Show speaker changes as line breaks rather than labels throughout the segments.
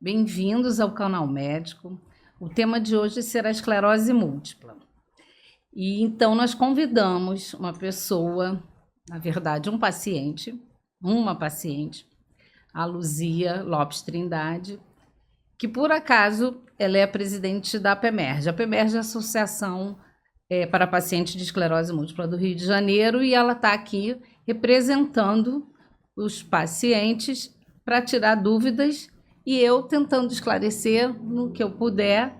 Bem-vindos ao Canal Médico. O tema de hoje será a esclerose múltipla. E então nós convidamos uma pessoa, na verdade uma paciente, a Luzia Lopes Trindade, que por acaso ela é a presidente da APEMERGE. A APEMERGE é a Associação para Pacientes de Esclerose Múltipla do Rio de Janeiro, e ela está aqui representando os pacientes para tirar dúvidas e eu tentando esclarecer no que eu puder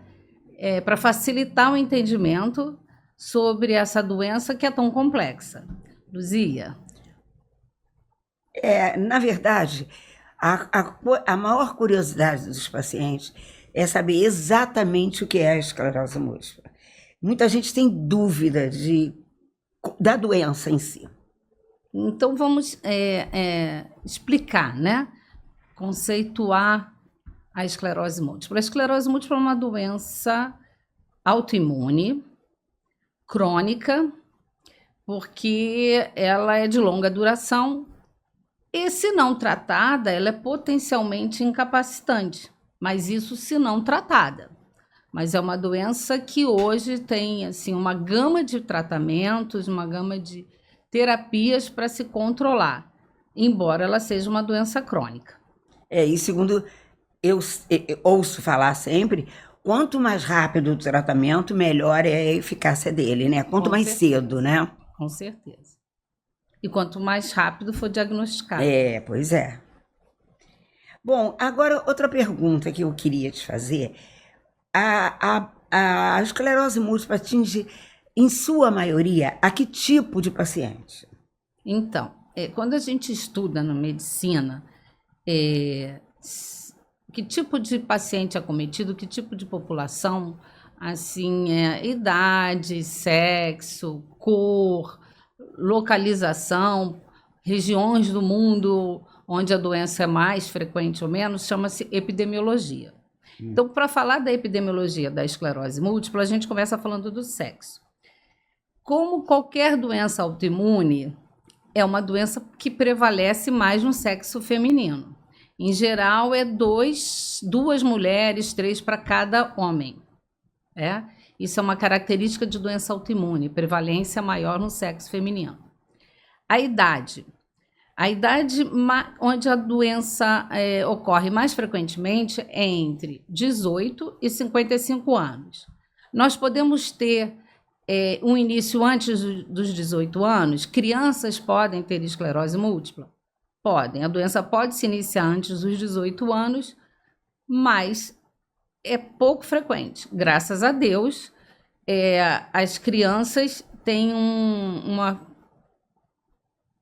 para facilitar o entendimento sobre essa doença que é tão complexa. Luzia.
Na verdade, a maior curiosidade dos pacientes é saber exatamente o que é a esclerose múltipla. Muita gente tem dúvida da doença em si.
Então vamos explicar, né? Conceituar a esclerose múltipla. A esclerose múltipla é uma doença autoimune, crônica, porque ela é de longa duração e, se não tratada, ela é potencialmente incapacitante, mas isso se não tratada. Mas é uma doença que hoje tem assim, uma gama de tratamentos, uma gama de terapias para se controlar, embora ela seja uma doença crônica.
E segundo eu ouço falar sempre, quanto mais rápido o tratamento, melhor é a eficácia dele, né? Quanto mais cedo, né?
Com certeza. E quanto mais rápido for diagnosticado.
Pois é. Bom, agora outra pergunta que eu queria te fazer. A esclerose múltipla atinge, em sua maioria, a que tipo de paciente?
Então, quando a gente estuda na medicina, que tipo de paciente acometido, que tipo de população, assim, idade, sexo, cor, localização, regiões do mundo onde a doença é mais frequente ou menos, chama-se epidemiologia. Então, para falar da epidemiologia da esclerose múltipla, a gente começa falando do sexo. Como qualquer doença autoimune, é uma doença que prevalece mais no sexo feminino. Em geral, é duas mulheres, 3 para cada homem. Isso é uma característica de doença autoimune, prevalência maior no sexo feminino. A idade onde a doença ocorre mais frequentemente é entre 18 e 55 anos. Nós podemos ter um início antes dos 18 anos. Crianças podem ter esclerose múltipla? Podem. A doença pode se iniciar antes dos 18 anos, mas é pouco frequente. Graças a Deus, as crianças têm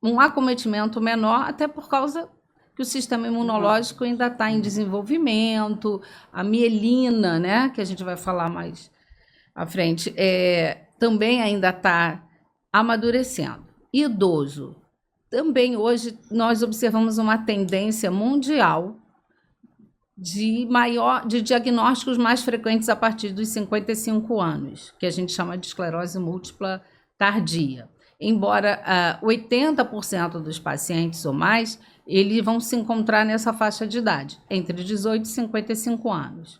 um acometimento menor, até por causa que o sistema imunológico ainda está em desenvolvimento, a mielina, né, que a gente vai falar mais à frente, também ainda está amadurecendo. Idoso. Também hoje nós observamos uma tendência mundial de diagnósticos mais frequentes a partir dos 55 anos, que a gente chama de esclerose múltipla tardia. Embora 80% dos pacientes ou mais, eles vão se encontrar nessa faixa de idade, entre 18 e 55 anos.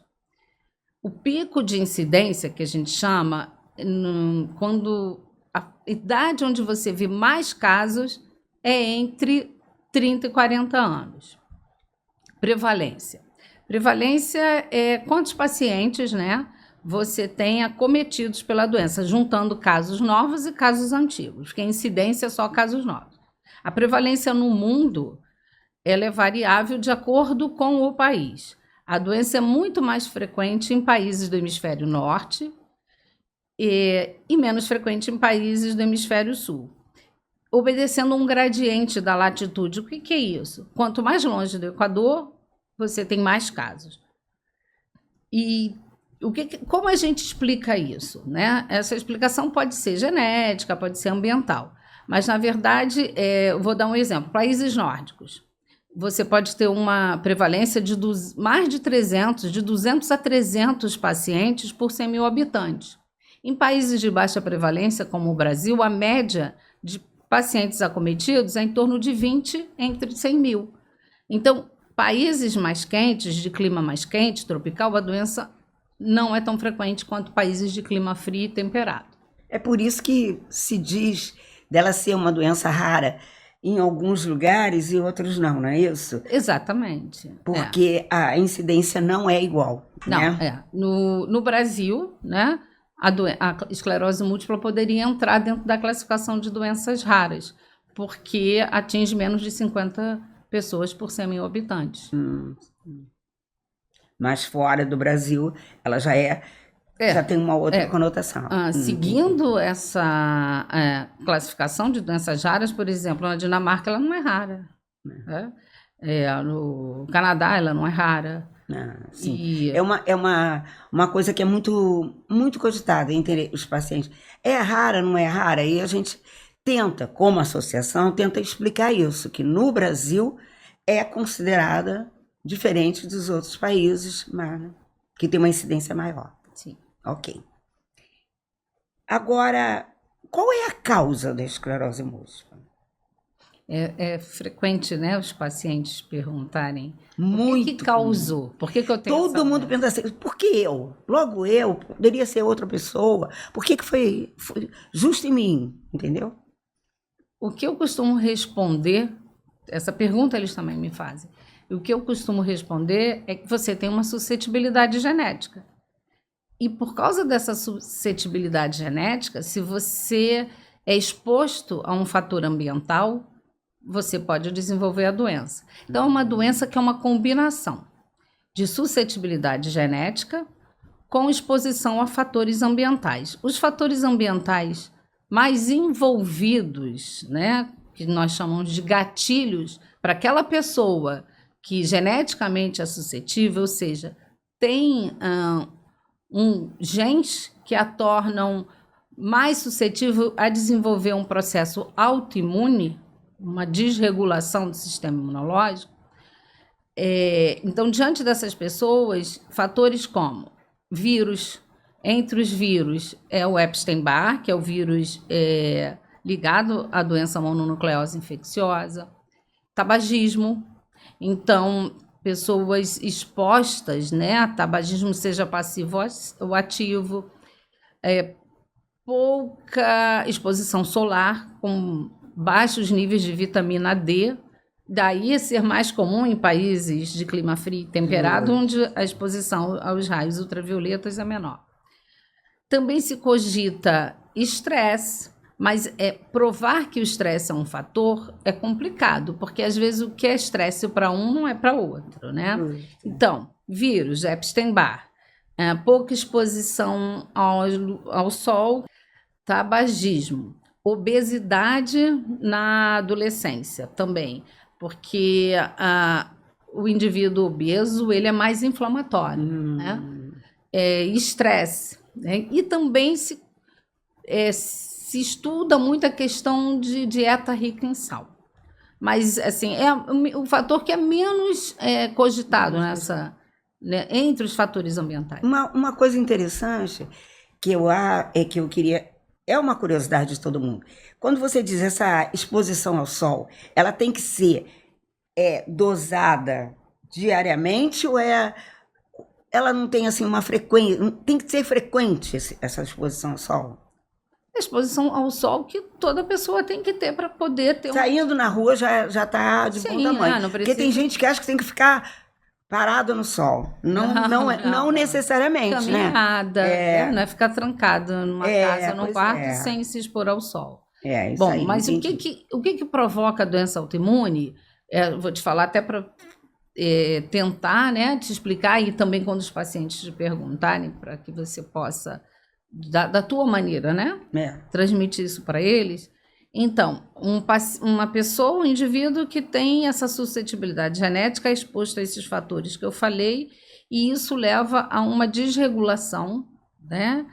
O pico de incidência, que a gente chama, quando a idade onde você vê mais casos é entre 30 e 40 anos. Prevalência. Prevalência é quantos pacientes, né, você tem acometidos pela doença, juntando casos novos e casos antigos, porque a incidência é só casos novos. A prevalência no mundo ela é variável de acordo com o país. A doença é muito mais frequente em países do hemisfério norte e menos frequente em países do hemisfério sul, obedecendo um gradiente da latitude. O que é isso? Quanto mais longe do Equador, você tem mais casos. E como a gente explica isso, né? Essa explicação pode ser genética, pode ser ambiental, mas, na verdade, eu vou dar um exemplo. Países nórdicos, você pode ter uma prevalência de mais de 300, de 200 a 300 pacientes por 100 mil habitantes. Em países de baixa prevalência, como o Brasil, a média de pacientes acometidos é em torno de 20 entre 100 mil. Então, países mais quentes, de clima mais quente, tropical, a doença não é tão frequente quanto países de clima frio e temperado.
É por isso que se diz dela ser uma doença rara em alguns lugares e outros não, não é isso?
Exatamente.
Porque a incidência não é igual,
Não,
né?
No Brasil, né, a esclerose múltipla poderia entrar dentro da classificação de doenças raras, porque atinge menos de 50 pessoas por 100 mil habitantes.
Mas fora do Brasil, ela já tem uma outra conotação.
Seguindo essa classificação de doenças raras, por exemplo, na Dinamarca ela não é rara. No Canadá ela não é rara.
Sim. É uma coisa que é muito, muito cogitada entre os pacientes. É rara, não é rara? E a gente tenta, como associação, tenta explicar isso, que no Brasil é considerada diferente dos outros países, mas, né, que tem uma incidência maior.
Sim.
Ok. Agora, qual é a causa da esclerose múltipla?
É frequente, né, os pacientes perguntarem
Muito.
o que causou? Por que eu tenho
Todo mundo pensa assim, por que eu? Logo eu? Poderia ser outra pessoa? Por que foi justo em mim? Entendeu?
O que eu costumo responder, essa pergunta eles também me fazem, o que eu costumo responder é que você tem uma suscetibilidade genética. E por causa dessa suscetibilidade genética, se você é exposto a um fator ambiental, você pode desenvolver a doença. Então, é uma doença que é uma combinação de suscetibilidade genética com exposição a fatores ambientais. Os fatores ambientais mais envolvidos, né, que nós chamamos de gatilhos, para aquela pessoa que geneticamente é suscetível, ou seja, tem genes que a tornam mais suscetível a desenvolver um processo autoimune, uma desregulação do sistema imunológico. Então, diante dessas pessoas, fatores como vírus, entre os vírus é o Epstein-Barr, que é o vírus ligado à doença mononucleose infecciosa, tabagismo, então pessoas expostas, né, a tabagismo, seja passivo ou ativo, pouca exposição solar, com baixos níveis de vitamina D, daí ser mais comum em países de clima frio e temperado, onde a exposição aos raios ultravioletas é menor. Também se cogita estresse, mas provar que o estresse é um fator é complicado, porque às vezes o que é estresse para um não é para outro, né? Então, vírus, Epstein-Barr, pouca exposição ao sol, tabagismo, obesidade na adolescência também, porque o indivíduo obeso ele é mais inflamatório, né? Estresse, né? E também se estuda muito a questão de dieta rica em sal. Mas, assim, é o fator que é menos cogitado entre os fatores ambientais.
Uma coisa interessante que eu queria... É uma curiosidade de todo mundo. Quando você diz essa exposição ao sol, ela tem que ser dosada diariamente ou ela não tem assim uma frequência? Tem que ser frequente essa exposição ao sol?
A exposição ao sol que toda pessoa tem que ter para poder ter
Saindo na rua já está de bom tamanho. Porque tem gente que acha que tem que ficar parado no sol. Não necessariamente,
caminhada,
né?
Não é ficar trancado numa casa, num quarto, sem se expor ao sol.
Isso
Bom,
aí,
mas o que provoca a doença autoimune? Vou te falar até para tentar, né, te explicar, e também quando os pacientes te perguntarem, para que você possa, da tua maneira, né, transmitir isso para eles. Então, uma pessoa, um indivíduo que tem essa suscetibilidade genética é exposto a esses fatores que eu falei, e isso leva a uma desregulação, né,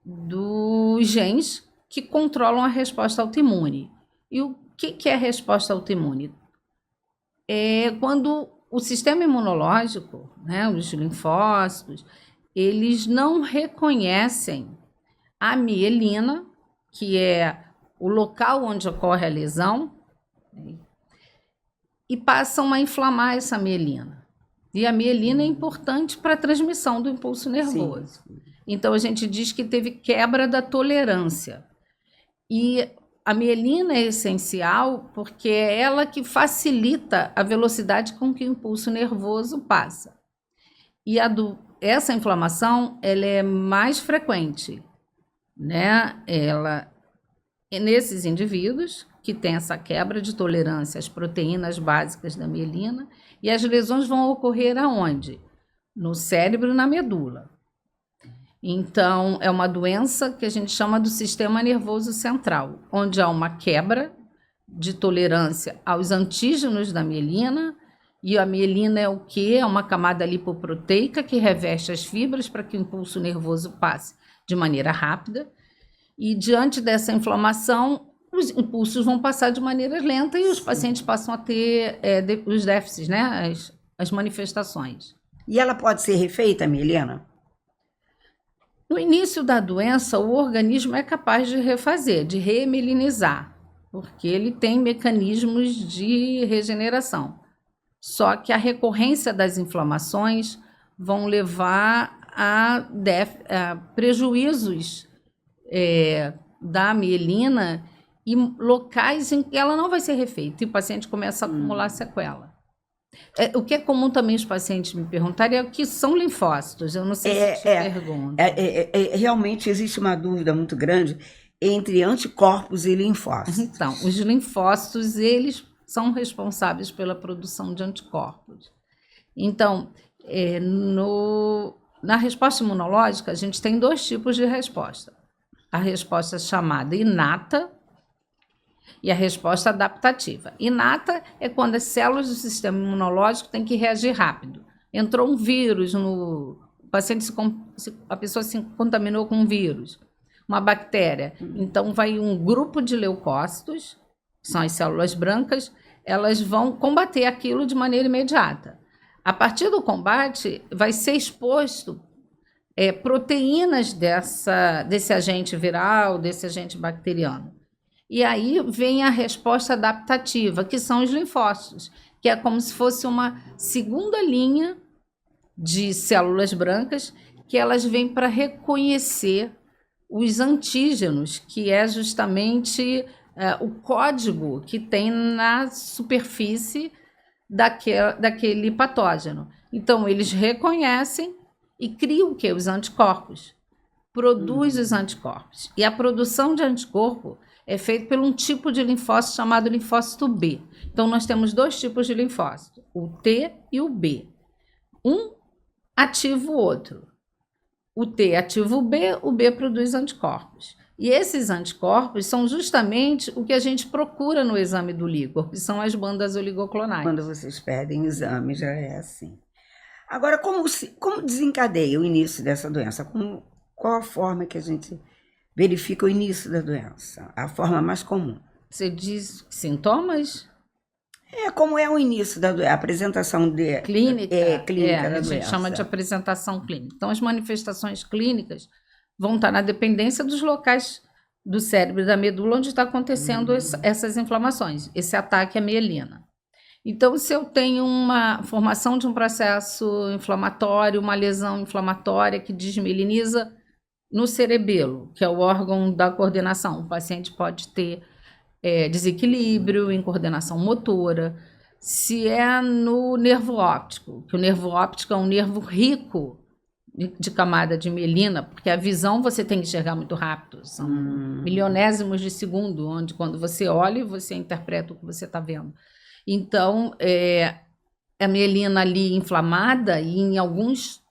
dos genes que controlam a resposta autoimune. E o que é a resposta autoimune? É quando o sistema imunológico, né, os linfócitos, eles não reconhecem a mielina, que é o local onde ocorre a lesão, e passam a inflamar essa mielina. E a mielina é importante para a transmissão do impulso nervoso.
Sim.
Então, a gente diz que teve quebra da tolerância. E a mielina é essencial porque é ela que facilita a velocidade com que o impulso nervoso passa. E essa inflamação, ela é mais frequente, né? Ela é nesses indivíduos que têm essa quebra de tolerância às proteínas básicas da mielina, e as lesões vão ocorrer aonde? No cérebro e na medula. Então, é uma doença que a gente chama do sistema nervoso central, onde há uma quebra de tolerância aos antígenos da mielina, e a mielina é o quê? É uma camada lipoproteica que reveste as fibras para que o impulso nervoso passe de maneira rápida, e diante dessa inflamação, os impulsos vão passar de maneira lenta e os pacientes passam a ter os déficits, né? As manifestações.
E ela pode ser refeita, mielina?
No início da doença, o organismo é capaz de refazer, de remielinizar, porque ele tem mecanismos de regeneração. Só que a recorrência das inflamações vão levar a prejuízos da mielina e locais em que ela não vai ser refeita e o paciente começa a acumular sequela. O que é comum também os pacientes me perguntarem é o que são linfócitos. Eu não sei se te pergunto.
Realmente existe uma dúvida muito grande entre anticorpos e linfócitos.
Então, os linfócitos, eles são responsáveis pela produção de anticorpos. Então, na resposta imunológica, a gente tem 2 tipos de resposta. A resposta chamada inata e a resposta adaptativa. Inata é quando as células do sistema imunológico têm que reagir rápido. Entrou um vírus no paciente, a pessoa se contaminou com um vírus, uma bactéria. Então, vai um grupo de leucócitos, que são as células brancas, elas vão combater aquilo de maneira imediata. A partir do combate, vai ser exposto proteínas desse agente viral, desse agente bacteriano. E aí vem a resposta adaptativa, que são os linfócitos, que é como se fosse uma segunda linha de células brancas, que elas vêm para reconhecer os antígenos, que é justamente o código que tem na superfície daquele patógeno. Então, eles reconhecem e criam o quê? Os anticorpos. Produz os anticorpos. E a produção de anticorpo é feito por um tipo de linfócito chamado linfócito B. Então, nós temos 2 tipos de linfócito, o T e o B. Um ativa o outro. O T ativa o B produz anticorpos. E esses anticorpos são justamente o que a gente procura no exame do líquor, que são as bandas oligoclonais.
Quando vocês pedem exame, já é assim. Agora, como desencadeia o início dessa doença? Qual a forma que a gente verifica o início da doença? A forma mais comum.
Você diz sintomas?
Como é o início da doença? A apresentação
clínica
da doença.
A gente chama de apresentação clínica. Então, as manifestações clínicas vão estar na dependência dos locais do cérebro e da medula onde está acontecendo essas inflamações, esse ataque à mielina. Então, se eu tenho uma formação de um processo inflamatório, uma lesão inflamatória que desmieliniza no cerebelo, que é o órgão da coordenação, o paciente pode ter desequilíbrio em coordenação motora. Se é no nervo óptico, que o nervo óptico é um nervo rico de camada de mielina, porque a visão você tem que enxergar muito rápido, são milionésimos de segundo, onde quando você olha, você interpreta o que você está vendo. Então, a mielina ali inflamada e em alguns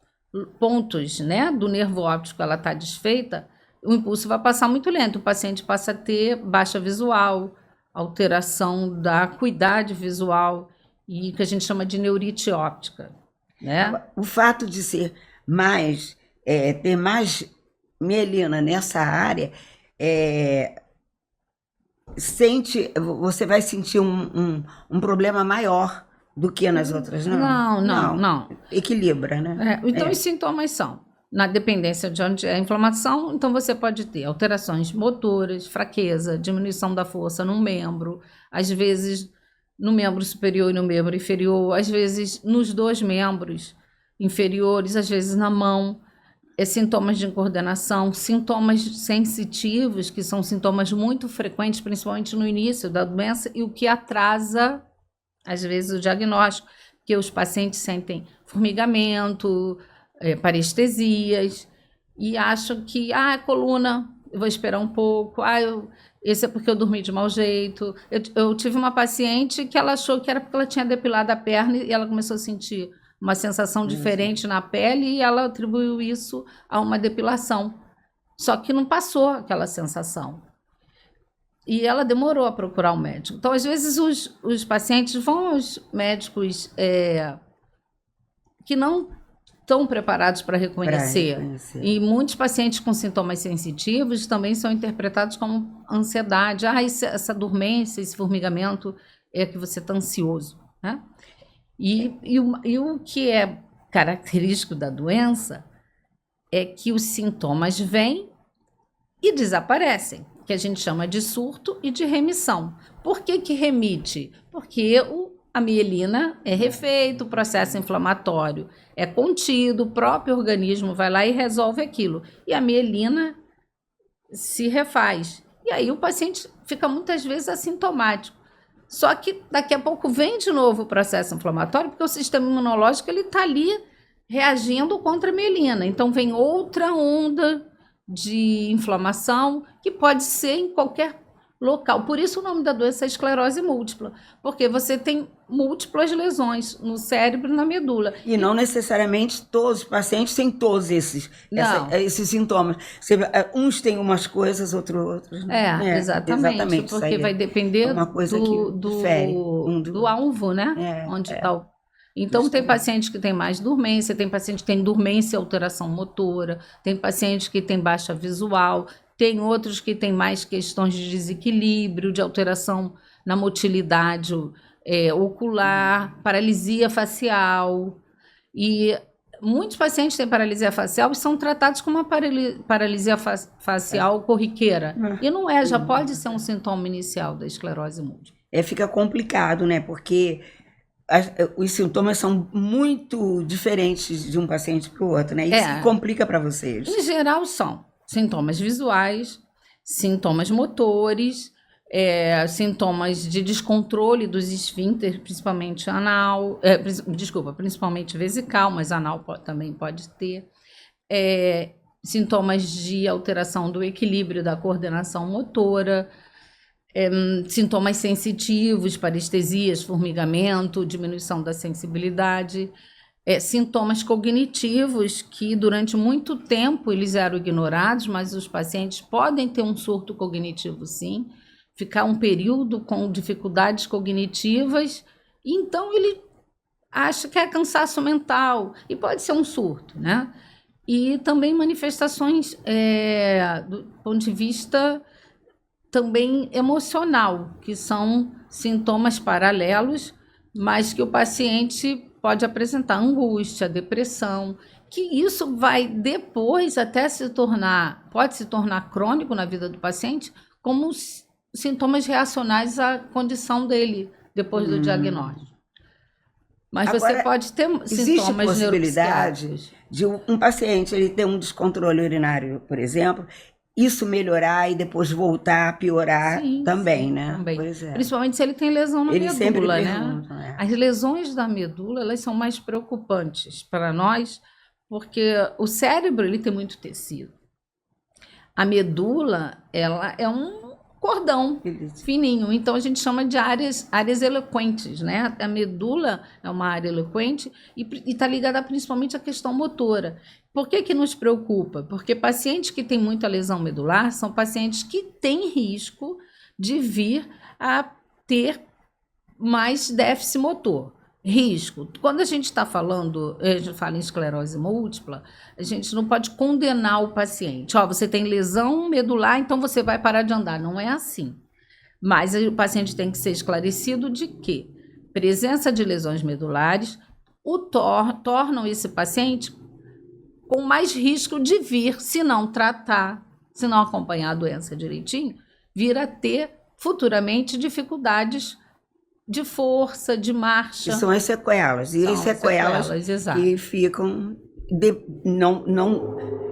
pontos, né, do nervo óptico ela está desfeita, o impulso vai passar muito lento, o paciente passa a ter baixa visual, alteração da acuidade visual e que a gente chama de neurite óptica, né?
O fato de ser ter mais mielina nessa área, você vai sentir um problema maior do que nas outras, não?
Não.
Equilibra, né?
Então, os sintomas são, na dependência de onde é a inflamação, então você pode ter alterações motoras, fraqueza, diminuição da força num membro, às vezes no membro superior e no membro inferior, às vezes nos 2 membros inferiores, às vezes na mão, sintomas de incoordenação, sintomas sensitivos, que são sintomas muito frequentes, principalmente no início da doença, e o que atrasa, às vezes, o diagnóstico, que os pacientes sentem formigamento, parestesias, e acham que, coluna, eu vou esperar um pouco, esse é porque eu dormi de mau jeito. Eu tive uma paciente que ela achou que era porque ela tinha depilado a perna e ela começou a sentir uma sensação diferente na pele e ela atribuiu isso a uma depilação. Só que não passou aquela sensação. E ela demorou a procurar um médico. Então, às vezes, os pacientes vão aos médicos que não estão preparados para reconhecer. E muitos pacientes com sintomas sensitivos também são interpretados como ansiedade. Essa dormência, esse formigamento é que você está ansioso, né? E o que é característico da doença é que os sintomas vêm e desaparecem, que a gente chama de surto e de remissão. Por que remite? Porque a mielina é refeito, o processo inflamatório é contido, o próprio organismo vai lá e resolve aquilo. E a mielina se refaz. E aí o paciente fica muitas vezes assintomático. Só que daqui a pouco vem de novo o processo inflamatório, porque o sistema imunológico está ali reagindo contra a mielina. Então vem outra onda de inflamação que pode ser em qualquer local. Por isso o nome da doença é esclerose múltipla, porque você tem múltiplas lesões no cérebro e na medula.
E não necessariamente todos os pacientes têm todos esses sintomas. Uns têm umas coisas, outros não.
Exatamente, porque vai depender do alvo, né? Onde está Então, tem paciente que tem mais dormência, tem paciente que tem dormência e alteração motora, tem paciente que tem baixa visual, tem outros que têm mais questões de desequilíbrio, de alteração na motilidade ocular, paralisia facial. E muitos pacientes têm paralisia facial e são tratados como uma paralisia facial corriqueira. E não já pode ser um sintoma inicial da esclerose múltipla.
Fica complicado, né? Porque os sintomas são muito diferentes de um paciente para o outro, né? Isso que complica para vocês.
Em geral, são sintomas visuais, sintomas motores, sintomas de descontrole dos esfíncteres, principalmente anal, principalmente vesical, mas anal também pode ter, sintomas de alteração do equilíbrio da coordenação motora, sintomas sensitivos, parestesias, formigamento, diminuição da sensibilidade, sintomas cognitivos que durante muito tempo eles eram ignorados, mas os pacientes podem ter um surto cognitivo sim, ficar um período com dificuldades cognitivas, e então ele acha que é cansaço mental, e pode ser um surto, né? E também manifestações do ponto de vista também emocional, que são sintomas paralelos, mas que o paciente pode apresentar angústia, depressão, que isso vai depois até pode se tornar crônico na vida do paciente, como sintomas reacionais à condição dele depois do diagnóstico. Mas agora, você pode ter sintomas
existe possibilidade de um paciente ele ter um descontrole urinário, por exemplo, isso melhorar e depois voltar a piorar também, né?
Também. Principalmente se ele tem lesão na medula, né? As lesões da medula, elas são mais preocupantes para nós, porque o cérebro, ele tem muito tecido. A medula, ela é um cordão fininho, então a gente chama de áreas eloquentes, né? A medula é uma área eloquente e está ligada principalmente à questão motora. Por que nos preocupa? Porque pacientes que têm muita lesão medular são pacientes que têm risco de vir a ter mais déficit motor. Risco. Quando a gente fala em esclerose múltipla, a gente não pode condenar o paciente. Você tem lesão medular, então você vai parar de andar. Não é assim. Mas o paciente tem que ser esclarecido de que presença de lesões medulares tornam esse paciente com mais risco de vir, se não tratar, se não acompanhar a doença direitinho, vir a ter futuramente dificuldades
de
força, de marcha.
Que são as sequelas. E as sequelas
exato.
Que ficam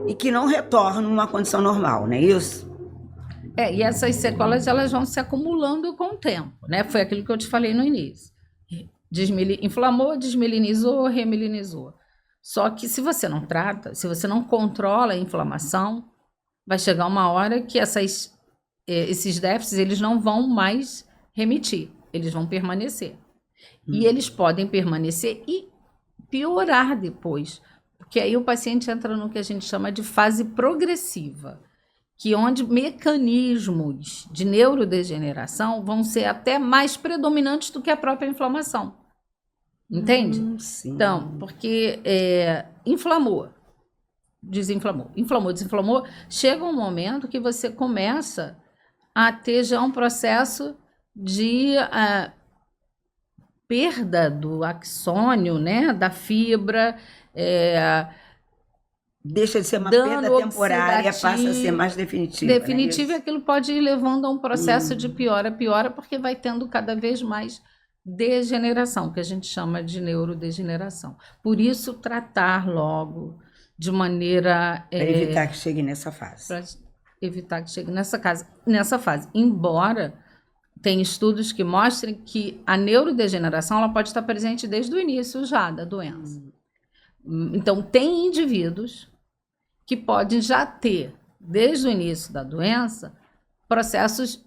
e que não retornam a uma condição normal, não é isso?
E essas sequelas elas vão se acumulando com o tempo, né? Foi aquilo que eu te falei no início. Inflamou, desmelinizou, remelinizou. Só que se você não trata, se você não controla a inflamação, vai chegar uma hora que esses déficits eles não vão mais remitir, eles vão permanecer. E eles podem permanecer e piorar depois, porque aí o paciente entra no que a gente chama de fase progressiva, que onde mecanismos de neurodegeneração vão ser até mais predominantes do que a própria inflamação. Entende?
Sim.
Então, porque inflamou, desinflamou, inflamou, desinflamou, chega um momento que você começa a ter já um processo de perda do axônio, né, da fibra,
deixa de ser uma perda temporária, passa a ser mais definitiva.
Definitiva, e aquilo pode ir levando a um processo de piora, porque vai tendo cada vez mais degeneração, que a gente chama de neurodegeneração. Por isso, tratar logo, de maneira...
Para evitar que chegue nessa fase.
Para evitar que chegue nessa fase. Embora tem estudos que mostrem que a neurodegeneração ela pode estar presente desde o início já da doença. Então, tem indivíduos que podem já ter, desde o início da doença, processos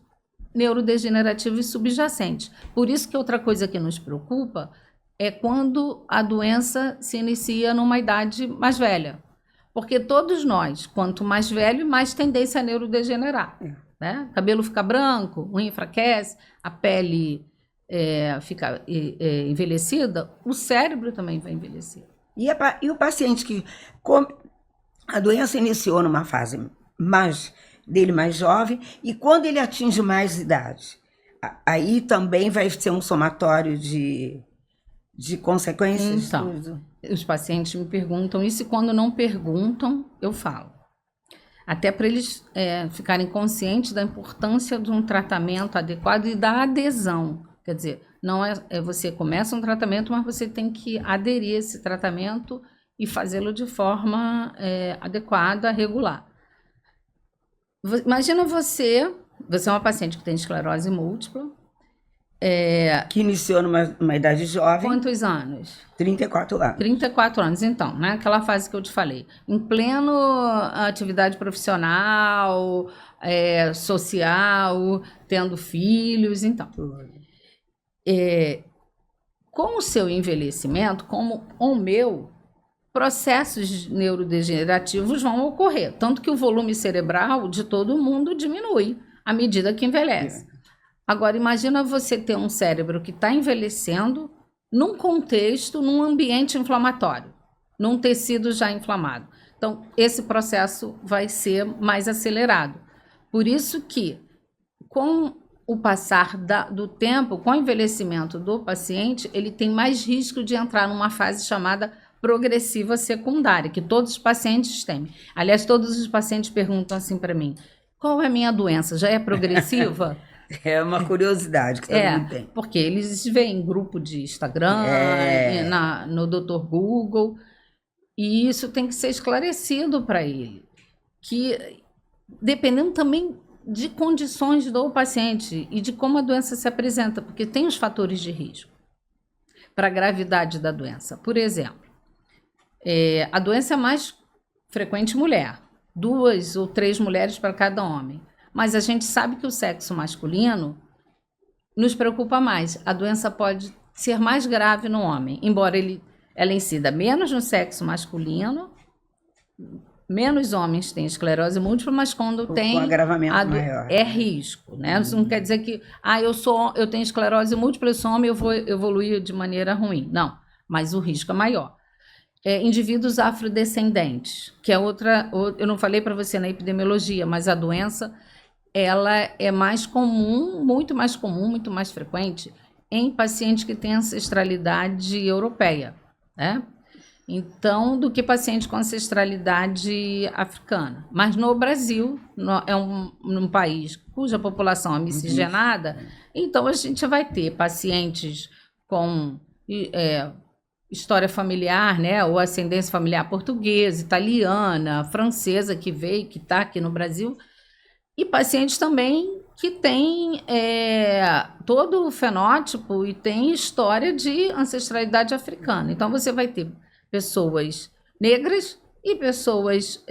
neurodegenerativos subjacentes. Por isso que outra coisa que nos preocupa é quando a doença se inicia numa idade mais velha. Porque todos nós, quanto mais velho, mais tendência a neurodegenerar. Né? O cabelo fica branco, unha enfraquece, a pele fica envelhecida, o cérebro também vai envelhecer.
E o paciente que a doença iniciou numa fase dele mais jovem, e quando ele atinge mais idade, aí também vai ser um somatório de consequências?
Então, os pacientes me perguntam isso, e quando não perguntam, eu falo. Até para eles ficarem conscientes da importância de um tratamento adequado e da adesão. Quer dizer, não você começa um tratamento, mas você tem que aderir a esse tratamento e fazê-lo de forma adequada, regular. Imagina você é uma paciente que tem esclerose múltipla.
Que iniciou numa idade jovem.
Quantos anos?
34 anos.
34 anos, então, né? Aquela fase que eu te falei. Em pleno atividade profissional, social, tendo filhos, então. Com o seu envelhecimento, como o meu, processos neurodegenerativos vão ocorrer. Tanto que o volume cerebral de todo mundo diminui à medida que envelhece. Agora, imagina você ter um cérebro que está envelhecendo num contexto, num ambiente inflamatório, num tecido já inflamado. Então, esse processo vai ser mais acelerado. Por isso que, com o passar do tempo, com o envelhecimento do paciente, ele tem mais risco de entrar numa fase chamada progressiva secundária, que todos os pacientes têm. Aliás, todos os pacientes perguntam assim para mim, qual é a minha doença? Já é progressiva?
É uma curiosidade que todo mundo tem.
Porque eles veem em grupo de Instagram, no Dr. Google, e isso tem que ser esclarecido para ele. Que, dependendo também de condições do paciente e de como a doença se apresenta, porque tem os fatores de risco para a gravidade da doença. Por exemplo, a doença é mais frequente em mulher, 2 ou 3 mulheres para cada homem. Mas a gente sabe que o sexo masculino nos preocupa mais. A doença pode ser mais grave no homem, embora ela incida menos no sexo masculino, menos homens têm esclerose múltipla, mas quando tem...
Um agravamento maior.
É risco, né? Isso não quer dizer que, eu tenho esclerose múltipla, eu sou homem, eu vou evoluir de maneira ruim. Não, mas o risco é maior. Indivíduos afrodescendentes, que é eu não falei para você na epidemiologia, mas a doença... ela é mais comum, muito mais frequente em pacientes que têm ancestralidade europeia, né? Então, do que paciente com ancestralidade africana. Mas no Brasil, é um país cuja população é miscigenada, então a gente vai ter pacientes com história familiar, né, ou ascendência familiar portuguesa, italiana, francesa, que veio, que está aqui no Brasil, e pacientes também que têm todo o fenótipo e tem história de ancestralidade africana. Então, você vai ter pessoas negras e pessoas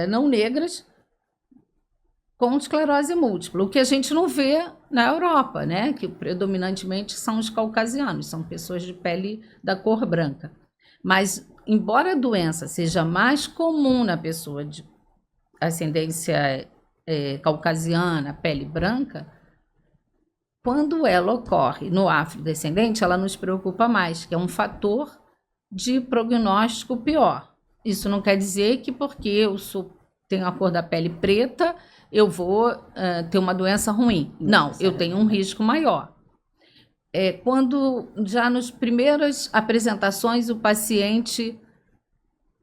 não negras com esclerose múltipla, o que a gente não vê na Europa, né? Que predominantemente são os caucasianos, são pessoas de pele da cor branca. Mas, embora a doença seja mais comum na pessoa de ascendência caucasiana, pele branca, quando ela ocorre no afrodescendente, ela nos preocupa mais, que é um fator de prognóstico pior. Isso não quer dizer que porque eu tenho a cor da pele preta, eu vou ter uma doença ruim. Não, eu tenho um risco maior. Quando já nas primeiras apresentações o paciente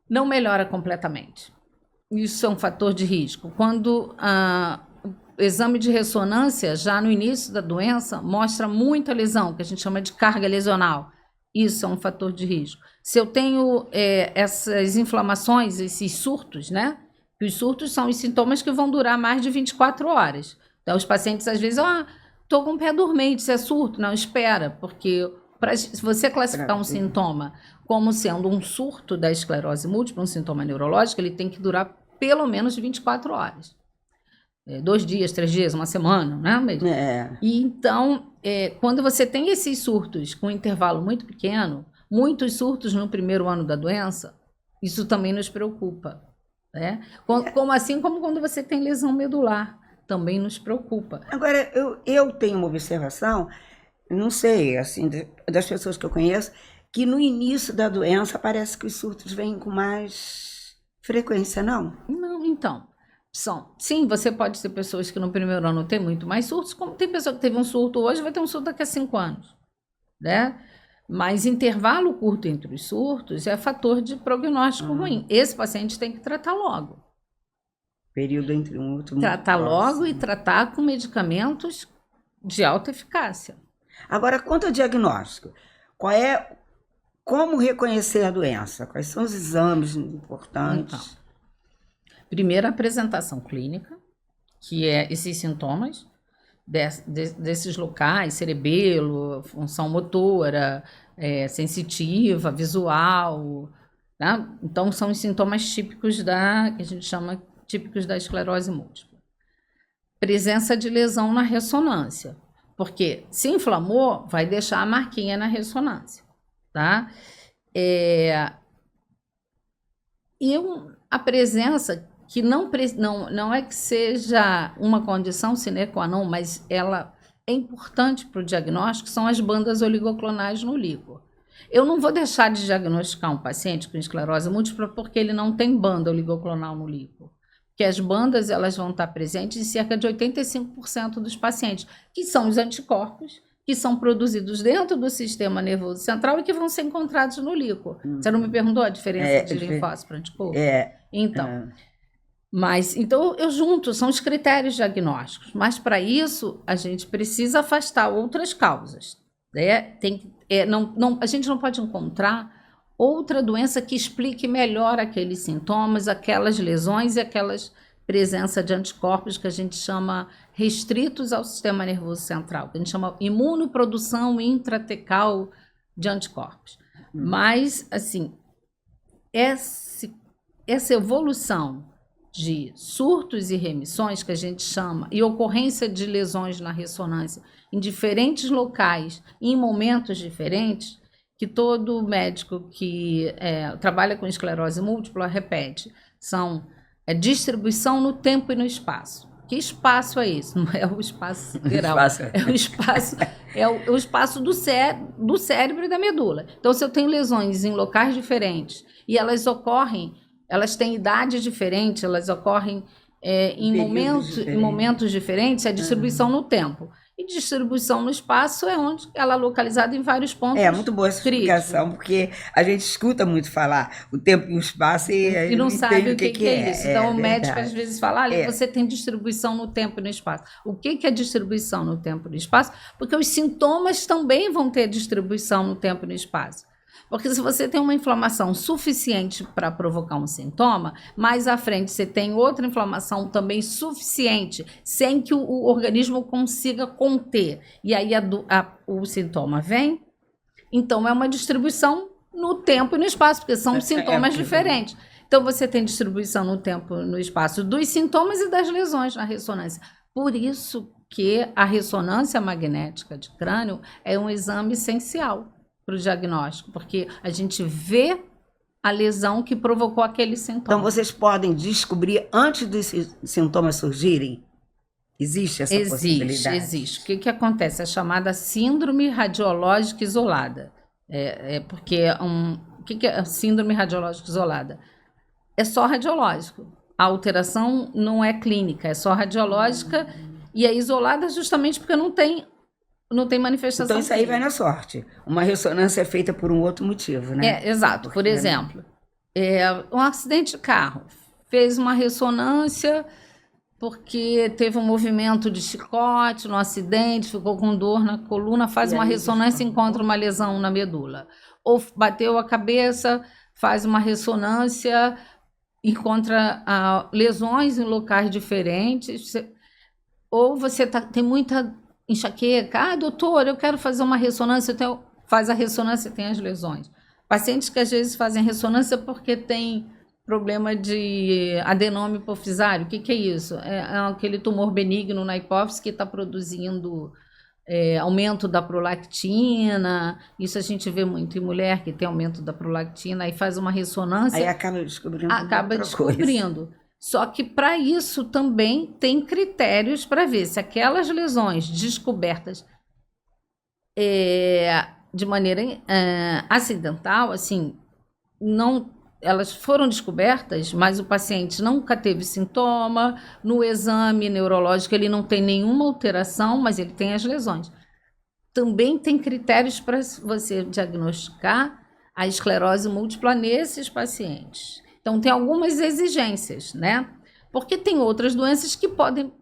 não melhora completamente. Isso é um fator de risco. Quando o exame de ressonância, já no início da doença, mostra muita lesão, que a gente chama de carga lesional. Isso é um fator de risco. Se eu tenho essas inflamações, esses surtos, né? Os surtos são os sintomas que vão durar mais de 24 horas. Então, os pacientes, às vezes, estou com o pé dormente, isso é surto. Não, espera, porque se você classificar um sintoma como sendo um surto da esclerose múltipla, um sintoma neurológico, ele tem que durar pelo menos 24 horas. 2 dias, 3 dias, uma semana, né? E então, quando você tem esses surtos com um intervalo muito pequeno, muitos surtos no primeiro ano da doença, isso também nos preocupa. Assim como quando você tem lesão medular, também nos preocupa.
Agora, eu tenho uma observação, não sei, assim, das pessoas que eu conheço, que no início da doença parece que os surtos vêm com mais frequência, não?
Não, então. Sim, você pode ter pessoas que no primeiro ano tem muito mais surtos, como tem pessoa que teve um surto hoje, vai ter um surto daqui a 5 anos, né? Mas intervalo curto entre os surtos é fator de prognóstico ruim. Esse paciente tem que tratar logo.
Período entre um outro.
Tratar logo e tratar com medicamentos de alta eficácia.
Agora, quanto ao diagnóstico, como reconhecer a doença? Quais são os exames importantes?
Então, primeiro, a apresentação clínica, que é esses sintomas desses locais, cerebelo, função motora, sensitiva, visual, tá? Então, são os sintomas típicos que a gente chama típicos da esclerose múltipla. Presença de lesão na ressonância, porque se inflamou, vai deixar a marquinha na ressonância, tá? A presença que não é que seja uma condição sine qua non, mas ela é importante para o diagnóstico, são as bandas oligoclonais no líquor. Eu não vou deixar de diagnosticar um paciente com esclerose múltipla porque ele não tem banda oligoclonal no líquor. Porque as bandas elas vão estar presentes em cerca de 85% dos pacientes, que são os anticorpos, que são produzidos dentro do sistema nervoso central e que vão ser encontrados no líquor. Você não me perguntou a diferença de linfócito para anticorpo? Então, eu junto, são os critérios diagnósticos, mas para isso a gente precisa afastar outras causas. A gente não pode encontrar outra doença que explique melhor aqueles sintomas, aquelas lesões e aquelas presença de anticorpos que a gente chama restritos ao sistema nervoso central, que a gente chama imunoprodução intratecal de anticorpos. Mas, assim, essa evolução de surtos e remissões que a gente chama, e ocorrência de lesões na ressonância em diferentes locais, em momentos diferentes, que todo médico que trabalha com esclerose múltipla repete, são distribuição no tempo e no espaço. Que espaço é esse? Não é o espaço geral, é o espaço do cérebro e da medula. Então, se eu tenho lesões em locais diferentes e elas têm idades diferentes, elas ocorrem em momentos diferentes, a distribuição no tempo. E distribuição no espaço é onde ela é localizada em vários pontos
É muito boa essa
críticos.
explicação, porque a gente escuta muito falar o tempo e o espaço
E não sabe o que é isso. Então, o médico às
verdade.
vezes fala, olha, você tem distribuição no tempo e no espaço. O que é distribuição no tempo e no espaço? Porque os sintomas também vão ter distribuição no tempo e no espaço. Porque se você tem uma inflamação suficiente para provocar um sintoma, mais à frente você tem outra inflamação também suficiente, sem que o organismo consiga conter. E aí o sintoma vem. Então, é uma distribuição no tempo e no espaço, porque são sintomas diferentes. Então, você tem distribuição no tempo e no espaço dos sintomas e das lesões na ressonância. Por isso que a ressonância magnética de crânio é um exame essencial para o diagnóstico, porque a gente vê a lesão que provocou aquele sintoma.
Então, vocês podem descobrir antes dos sintomas surgirem? Existe essa possibilidade?
Existe. O que acontece? É chamada síndrome radiológica isolada. Porque o que é síndrome radiológica isolada? É só radiológico. A alteração não é clínica, é só radiológica e é isolada justamente porque não tem manifestação.
Então, isso aí vai na sorte. Uma ressonância é feita por um outro motivo, né?
Exato. Por exemplo, um acidente de carro. Fez uma ressonância porque teve um movimento de chicote no acidente, ficou com dor na coluna, faz uma ressonância e encontra uma lesão na medula. Ou bateu a cabeça, faz uma ressonância, encontra lesões em locais diferentes. Ou você tem muita enxaqueca. Doutor, eu quero fazer uma ressonância. Então, faz a ressonância e tem as lesões. Pacientes que às vezes fazem ressonância porque tem problema de adenoma hipofisário. O que é isso? É aquele tumor benigno na hipófise que está produzindo aumento da prolactina. Isso a gente vê muito em mulher que tem aumento da prolactina, aí faz uma ressonância.
Aí acaba descobrindo.
Coisa. Só que para isso também tem critérios para ver se aquelas lesões descobertas de maneira acidental, assim, elas foram descobertas, mas o paciente nunca teve sintoma, no exame neurológico ele não tem nenhuma alteração, mas ele tem as lesões. Também tem critérios para você diagnosticar a esclerose múltipla nesses pacientes. Então, tem algumas exigências, né? Porque tem outras doenças que podem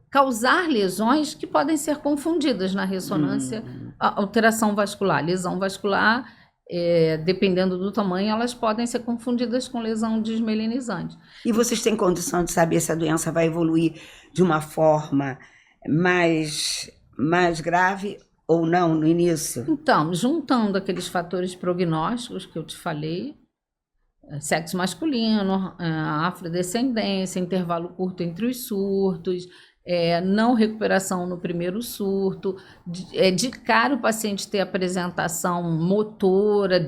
causar lesões que podem ser confundidas na ressonância, alteração vascular, lesão vascular. Dependendo do tamanho, elas podem ser confundidas com lesão desmelinizante.
E vocês têm condição de saber se a doença vai evoluir de uma forma mais grave ou não no início?
Então, juntando aqueles fatores prognósticos que eu te falei, sexo masculino, afrodescendência, intervalo curto entre os surtos, não recuperação no primeiro surto, de cara o paciente ter apresentação motora,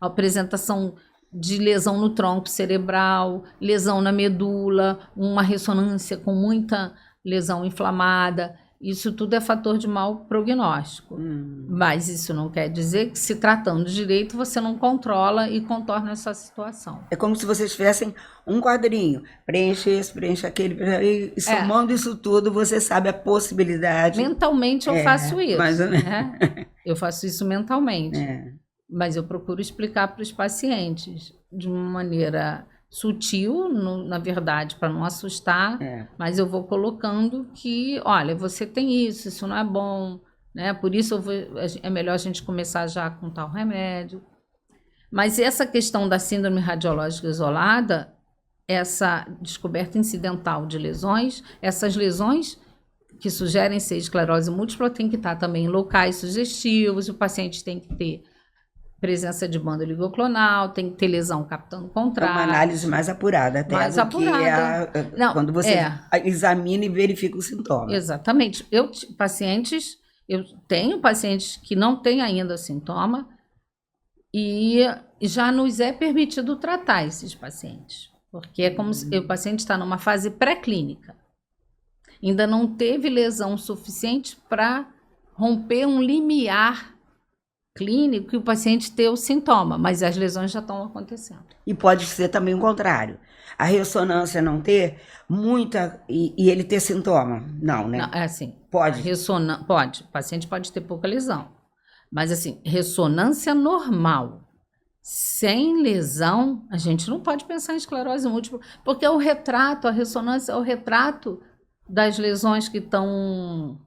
apresentação de lesão no tronco cerebral, lesão na medula, uma ressonância com muita lesão inflamada. Isso tudo é fator de mau prognóstico. Mas isso não quer dizer que, se tratando direito, você não controla e contorna essa situação.
É como se vocês fizessem um quadrinho. Preenche esse, preenche aquele. E somando isso tudo, você sabe a possibilidade.
Mentalmente eu faço isso.
Mais ou menos.
Né? Eu faço isso mentalmente. Mas eu procuro explicar para os pacientes de uma maneira sutil, na verdade, para não assustar, mas eu vou colocando que, olha, você tem isso não é bom, né? Por isso é melhor a gente começar já com tal remédio. Mas essa questão da síndrome radiológica isolada, essa descoberta incidental de lesões, essas lesões que sugerem ser esclerose múltipla tem que estar também em locais sugestivos, o paciente tem que ter presença de banda oligoclonal, tem que ter lesão captando contrário.
É uma análise mais apurada até que quando você examina e verifica o sintoma.
Exatamente. Eu tenho pacientes que não têm ainda sintoma e já nos é permitido tratar esses pacientes, porque é como se o paciente está numa fase pré-clínica. Ainda não teve lesão suficiente para romper um limiar clínico que o paciente ter o sintoma, mas as lesões já estão acontecendo.
E pode ser também o contrário. A ressonância não ter muita e ele ter sintoma. Não, né?
Não, é assim.
Pode.
Pode. O paciente pode ter pouca lesão. Mas assim, ressonância normal, sem lesão, a gente não pode pensar em esclerose múltipla, porque a ressonância é o retrato das lesões que estão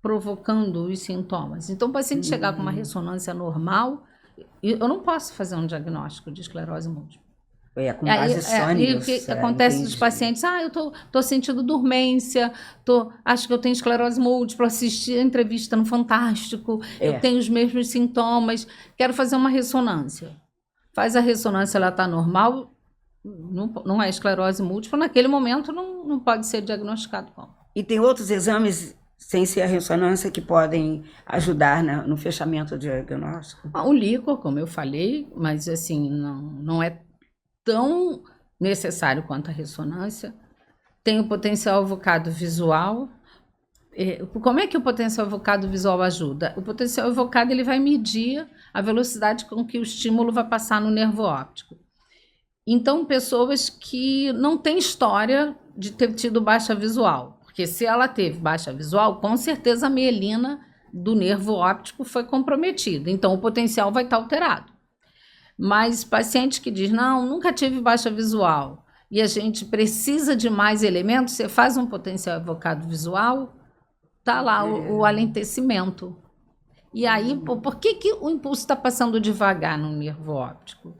provocando os sintomas. Então, o paciente chegar com uma ressonância normal, eu não posso fazer um diagnóstico de esclerose múltipla.
Com base só
E o que acontece dos pacientes? Eu tô sentindo dormência, acho que eu tenho esclerose múltipla, assisti a entrevista no Fantástico, eu tenho os mesmos sintomas, quero fazer uma ressonância. Faz a ressonância, ela está normal, não é esclerose múltipla, naquele momento não pode ser diagnosticado como.
E tem outros exames sem ser a ressonância que podem ajudar no fechamento do diagnóstico?
O líquor, como eu falei, mas assim, não é tão necessário quanto a ressonância. Tem o potencial evocado visual. Como é que o potencial evocado visual ajuda? O potencial evocado ele vai medir a velocidade com que o estímulo vai passar no nervo óptico. Então, pessoas que não têm história de ter tido baixa visual, porque se ela teve baixa visual, com certeza a mielina do nervo óptico foi comprometida, então o potencial vai estar alterado. Mas paciente que diz, nunca tive baixa visual, e a gente precisa de mais elementos, você faz um potencial evocado visual, tá lá o alentecimento. E aí, por que o impulso está passando devagar no nervo óptico?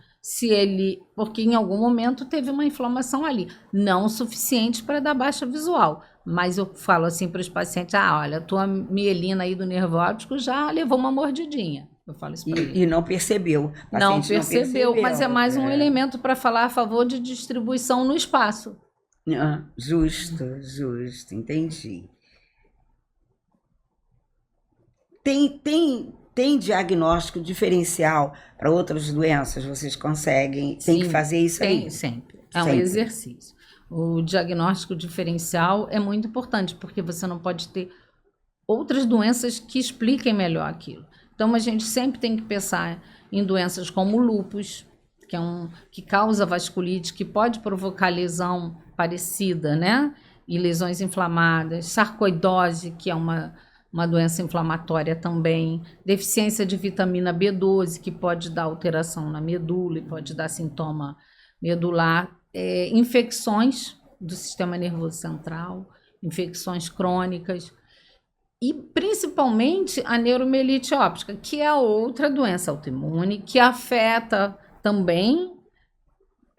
Porque em algum momento teve uma inflamação ali, não o suficiente para dar baixa visual. Mas eu falo assim para os pacientes, olha, a tua mielina aí do nervo óptico já levou uma mordidinha. Eu falo isso para ele.
E não percebeu.
Não percebeu, mas é mais um elemento para falar a favor de distribuição no espaço.
Justo, entendi. Tem diagnóstico diferencial para outras doenças? Vocês conseguem? Tem que fazer isso aí?
Tem, sempre. É um exercício. O diagnóstico diferencial é muito importante, porque você não pode ter outras doenças que expliquem melhor aquilo. Então, a gente sempre tem que pensar em doenças como o lúpus, que causa vasculite, que pode provocar lesão parecida, né? E lesões inflamadas, sarcoidose, que é uma doença inflamatória também, deficiência de vitamina B12, que pode dar alteração na medula e pode dar sintoma medular, infecções do sistema nervoso central, infecções crônicas, e principalmente a neuromielite óptica, que é outra doença autoimune que afeta também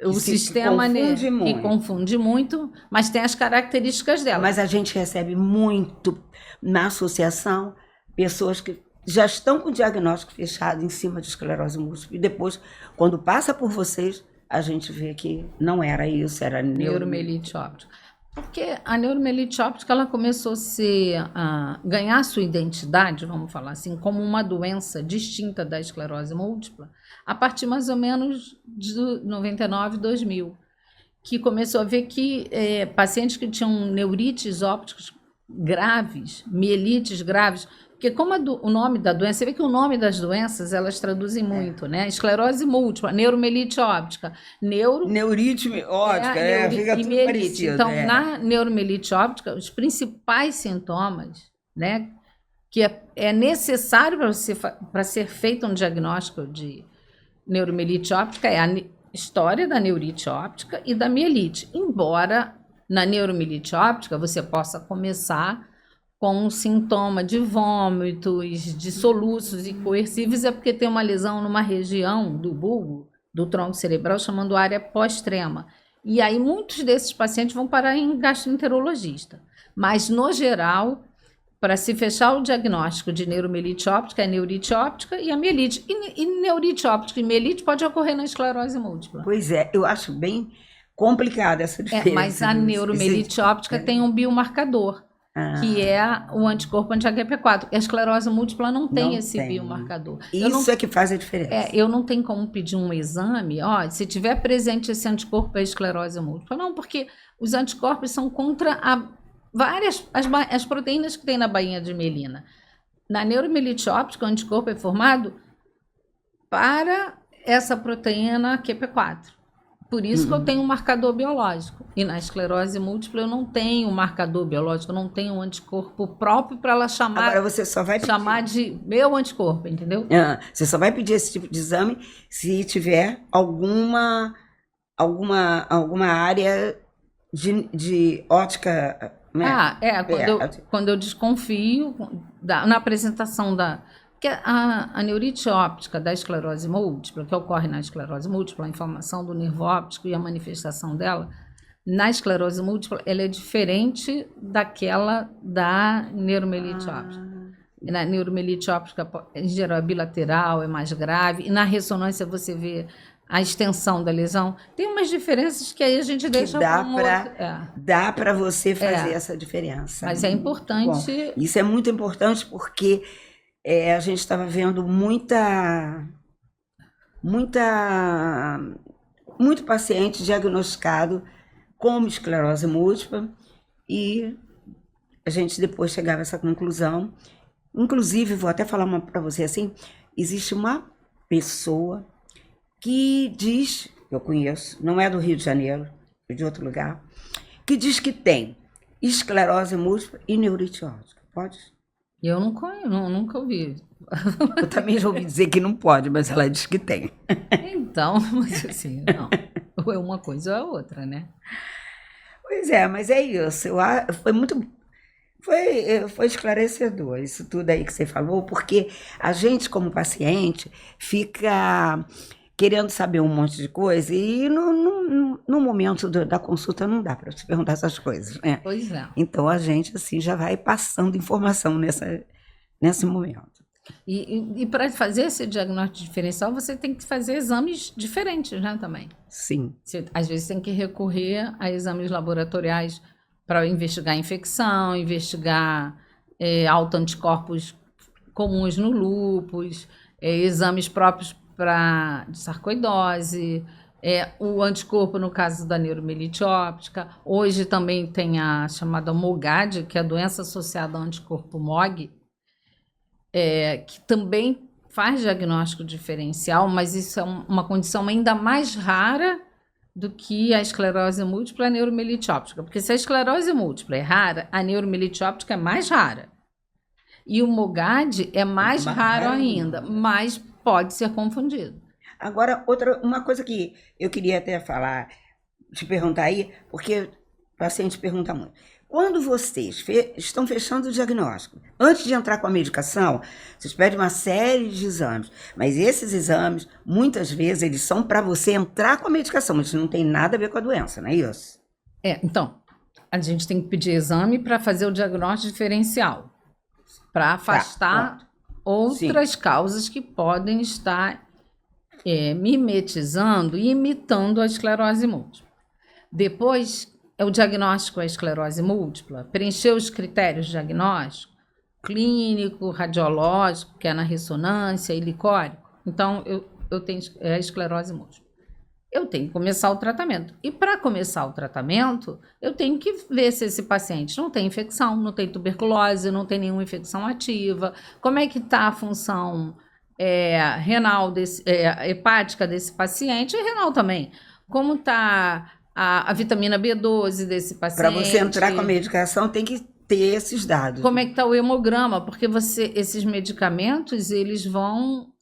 o sistema nervoso, que confunde muito, mas tem as características dela.
Mas a gente recebe muito na associação pessoas que já estão com o diagnóstico fechado em cima de esclerose múltipla, e depois, quando passa por vocês, a gente vê que não era isso, era
neuromielite óptica. Porque a neuromielite óptica ela começou a ganhar sua identidade, vamos falar assim, como uma doença distinta da esclerose múltipla, a partir mais ou menos de 99, 2000, que começou a ver que pacientes que tinham neurites ópticas graves, mielites graves, porque como o nome da doença, você vê que o nome das doenças, elas traduzem muito, né? Esclerose múltipla, neuromielite óptica,
neurite óptica, fica tudo parecido.
Então, na neuromielite óptica, os principais sintomas, né, que é necessário para ser feito um diagnóstico de neuromielite óptica é a história da neurite óptica e da mielite. Embora na neuromielite óptica você possa começar com um sintoma de vômitos, de soluços e coercíveis, é porque tem uma lesão numa região do bulbo, do tronco cerebral, chamando área pós-trema. E aí muitos desses pacientes vão parar em gastroenterologista. Mas, no geral, para se fechar o diagnóstico de neuromielite óptica, é neurite óptica e a mielite. E neurite óptica e mielite pode ocorrer na esclerose múltipla.
Pois é, eu acho bem complicada essa diferença.
Mas a neuromielite óptica tem um biomarcador, que é o anticorpo anti-HP4. A esclerose múltipla não tem esse biomarcador.
Isso é que faz a diferença.
Eu não tenho como pedir um exame, se tiver presente esse anticorpo é esclerose múltipla. Não, porque os anticorpos são contra as proteínas que tem na bainha de mielina. Na neuromielite óptica, o anticorpo é formado para essa proteína QP4. Por isso que eu tenho um marcador biológico. E na esclerose múltipla eu não tenho um marcador biológico, eu não tenho um anticorpo próprio para ela
Agora você só vai
chamar de meu anticorpo, entendeu?
Você só vai pedir esse tipo de exame se tiver alguma área de ótica, né?
Quando eu desconfio na apresentação porque a neurite óptica da esclerose múltipla, que ocorre na esclerose múltipla, a inflamação do nervo óptico e a manifestação dela, na esclerose múltipla, ela é diferente daquela da neuromelite óptica. Na neuromelite óptica, em geral, é bilateral, é mais grave, e na ressonância você vê a extensão da lesão. Tem umas diferenças que aí a gente deixa
dá para você fazer essa diferença.
Mas é importante.
Bom, isso é muito importante porque a gente estava vendo muito paciente diagnosticado como esclerose múltipla e a gente depois chegava a essa conclusão. Inclusive, vou até falar para você assim, existe uma pessoa que diz, eu conheço, não é do Rio de Janeiro, é de outro lugar, que diz que tem esclerose múltipla e neurite óptica. Pode?
Eu não conheço, nunca ouvi.
Eu também já ouvi dizer que não pode, mas ela diz que tem.
Então, mas assim, não. Ou é uma coisa ou é outra, né?
Pois é, mas é isso. Foi esclarecedor isso tudo aí que você falou, porque a gente, como paciente, fica querendo saber um monte de coisa e no momento da consulta não dá para te perguntar essas coisas, né?
Pois é.
Então a gente assim já vai passando informação nesse momento.
E para fazer esse diagnóstico diferencial, você tem que fazer exames diferentes, né, também?
Sim.
Você, às vezes tem que recorrer a exames laboratoriais para investigar infecção, investigar autoanticorpos comuns no lúpus, exames próprios de sarcoidose, o anticorpo no caso da neuromelite óptica. Hoje também tem a chamada MOGAD, que é a doença associada ao anticorpo MOG, que também faz diagnóstico diferencial, mas isso é uma condição ainda mais rara do que a esclerose múltipla e a neuromelite óptica. Porque se a esclerose múltipla é rara, a neuromelite óptica é mais rara. E o MOGAD é mais raro ainda, mas pode ser confundido.
Agora, uma coisa que eu queria até te perguntar aí, porque o paciente pergunta muito. Quando vocês estão fechando o diagnóstico, antes de entrar com a medicação, vocês pedem uma série de exames, mas esses exames, muitas vezes, eles são para você entrar com a medicação, mas não tem nada a ver com a doença, não é isso?
Então, a gente tem que pedir exame para fazer o diagnóstico diferencial, para afastar outras causas que podem estar mimetizando e imitando a esclerose múltipla. Depois, o diagnóstico é esclerose múltipla, preencher os critérios de diagnóstico, clínico, radiológico, que é na ressonância, e licórico. Então, eu tenho a esclerose múltipla. Eu tenho que começar o tratamento. E para começar o tratamento, eu tenho que ver se esse paciente não tem infecção, não tem tuberculose, não tem nenhuma infecção ativa, como é que está a função renal, hepática desse paciente, e renal também. Como está a vitamina B12 desse paciente.
Para você entrar com a medicação, tem que ter esses dados.
Como é que está o hemograma, porque esses medicamentos, eles vão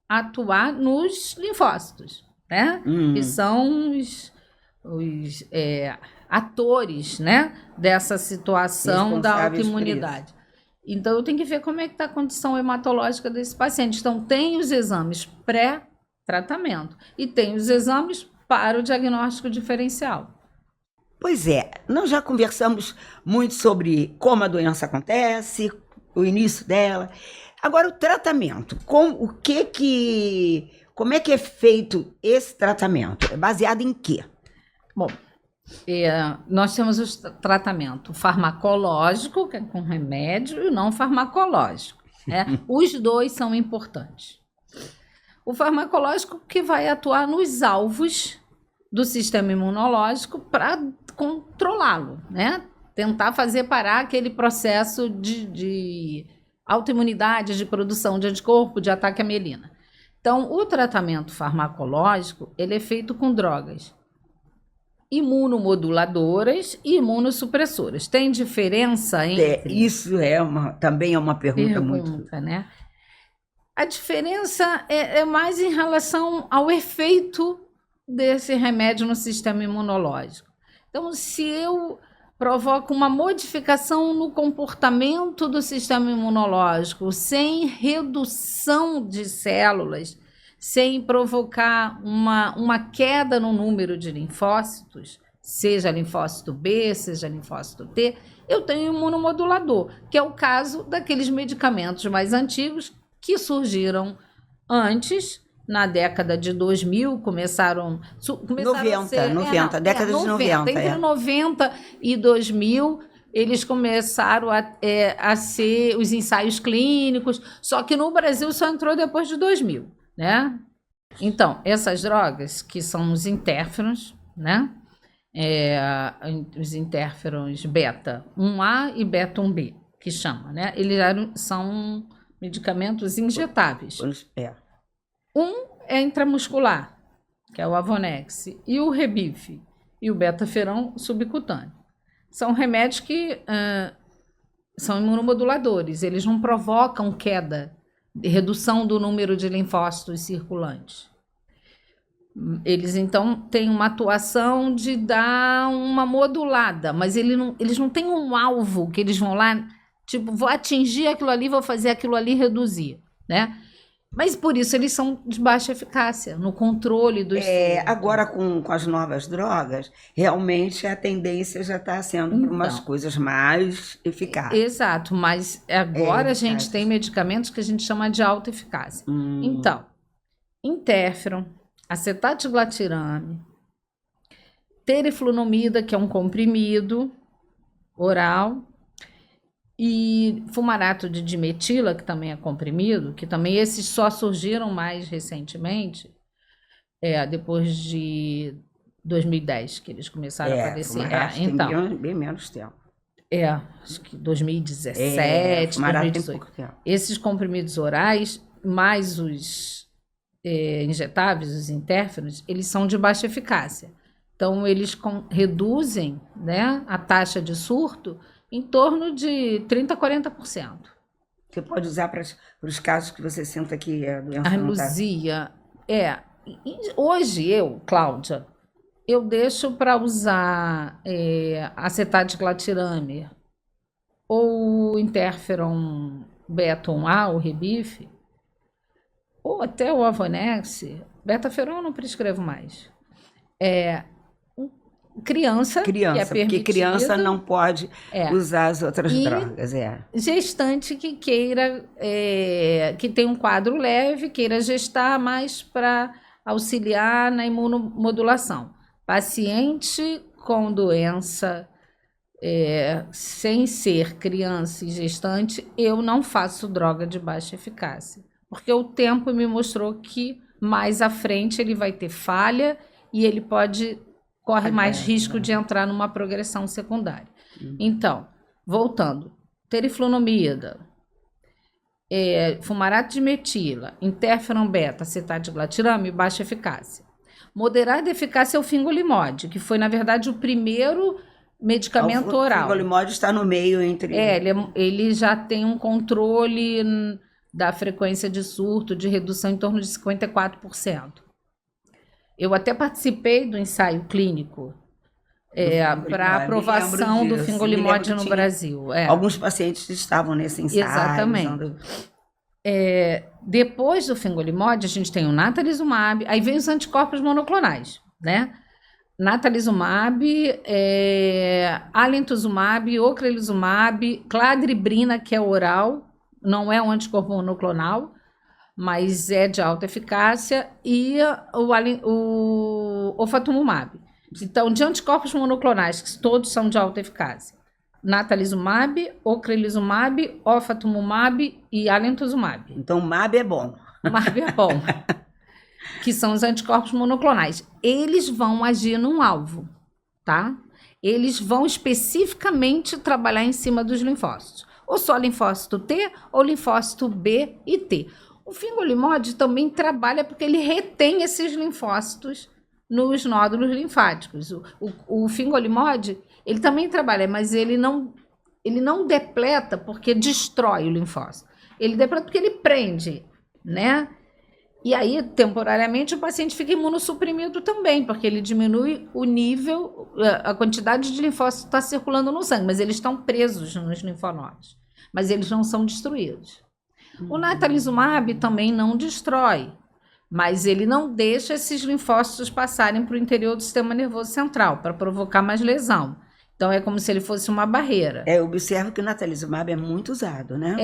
atuar nos linfócitos, né? Que são os atores, né, dessa situação da autoimunidade. Então, eu tenho que ver como é que está a condição hematológica desse paciente. Então, tem os exames pré-tratamento e tem os exames para o diagnóstico diferencial.
Pois é, nós já conversamos muito sobre como a doença acontece, o início dela. Agora, o tratamento, como é que é feito esse tratamento? É baseado em quê?
Bom, nós temos o tratamento farmacológico, que é com remédio, e o não farmacológico. Os dois são importantes. O farmacológico que vai atuar nos alvos do sistema imunológico para controlá-lo, né? Tentar fazer parar aquele processo de autoimunidade, de produção de anticorpo, de ataque à mielina. Então, o tratamento farmacológico, ele é feito com drogas imunomoduladoras e imunossupressoras. Tem diferença entre...
Isso também é uma pergunta muito...
né? A diferença é mais em relação ao efeito desse remédio no sistema imunológico. Então, se eu provoco uma modificação no comportamento do sistema imunológico, sem redução de células, sem provocar uma queda no número de linfócitos, seja linfócito B, seja linfócito T, eu tenho imunomodulador, que é o caso daqueles medicamentos mais antigos que surgiram antes, na década de 2000, começaram
90, década de 90.
Entre 90 e 2000, eles começaram a ser os ensaios clínicos, só que no Brasil só entrou depois de 2000, né? Então, essas drogas, que são os interferons, né? Os interferons beta 1A e beta 1B, que chama, né? Eles são medicamentos injetáveis. Um é intramuscular, que é o Avonex, e o Rebif, e o betaferão subcutâneo. São remédios que são imunomoduladores, eles não provocam queda, redução do número de linfócitos circulantes. Eles, então, têm uma atuação de dar uma modulada, mas eles não têm um alvo que eles vão lá, tipo, vou atingir aquilo ali, vou fazer aquilo ali reduzir, né? Mas por isso eles são de baixa eficácia no controle dos...
Agora, com as novas drogas, realmente a tendência já está sendo para umas coisas mais eficazes.
Exato, mas agora a gente tem medicamentos que a gente chama de alta eficácia. Então, interferon, acetato de glatirame, teriflunomida, que é um comprimido oral, e fumarato de dimetila, que também é comprimido, que também esses só surgiram mais recentemente, depois de 2010, que eles começaram a aparecer.
Então, tem bem menos tempo.
Acho que 2017, 2018. Esses comprimidos orais, mais os injetáveis, os interferons, eles são de baixa eficácia. Então, eles reduzem, né, a taxa de surto em torno de 30% a 40%.
Você pode usar para os casos que você senta que a doença
Arluzia, hoje Cláudia, eu deixo para usar acetato de glatirame ou interferon beta 1A, o Rebif, ou até o Avonex. Betaferon eu não prescrevo mais. Criança, que é permitido,
porque criança não pode usar as outras drogas.
Gestante que queira, que tem um quadro leve, queira gestar mais para auxiliar na imunomodulação. Paciente com doença, sem ser criança e gestante, eu não faço droga de baixa eficácia, porque o tempo me mostrou que mais à frente ele vai ter falha e ele corre mais risco de entrar numa progressão secundária. Então, voltando, teriflunomida, fumarato de metila, interferon beta, acetato de glatirame, baixa eficácia. Moderada eficácia é o fingolimod, que foi, na verdade, o primeiro medicamento oral. O
fingolimod está no meio entre...
ele já tem um controle da frequência de surto, de redução em torno de 54%. Eu até participei do ensaio clínico para aprovação do fingolimod no Brasil.
Alguns pacientes estavam nesse ensaio.
Exatamente. Depois do fingolimod, a gente tem o natalizumab, aí vem os anticorpos monoclonais, né? Natalizumab, alentuzumab, ocrelizumab, cladribrina, que é oral, não é um anticorpo monoclonal, mas é de alta eficácia, e o ofatumumab. Então, de anticorpos monoclonais, que todos são de alta eficácia: natalizumab, ocrelizumab, ofatumumab e alentuzumab.
Então, o MAB é bom.
O MAB é bom. Que são os anticorpos monoclonais. Eles vão agir num alvo, tá? Eles vão especificamente trabalhar em cima dos linfócitos. Ou só linfócito T, ou linfócito B e T. O fingolimod também trabalha porque ele retém esses linfócitos nos nódulos linfáticos. O fingolimod, ele também trabalha, mas ele não depleta porque destrói o linfócito. Ele depleta porque ele prende, né? E aí, temporariamente, o paciente fica imunossuprimido também, porque ele diminui o nível, a quantidade de linfócitos que está circulando no sangue, mas eles estão presos nos linfonodos, mas eles não são destruídos. O natalizumab também não destrói, mas ele não deixa esses linfócitos passarem para o interior do sistema nervoso central, para provocar mais lesão. Então, é como se ele fosse uma barreira.
Eu observo que o natalizumab é muito usado, né?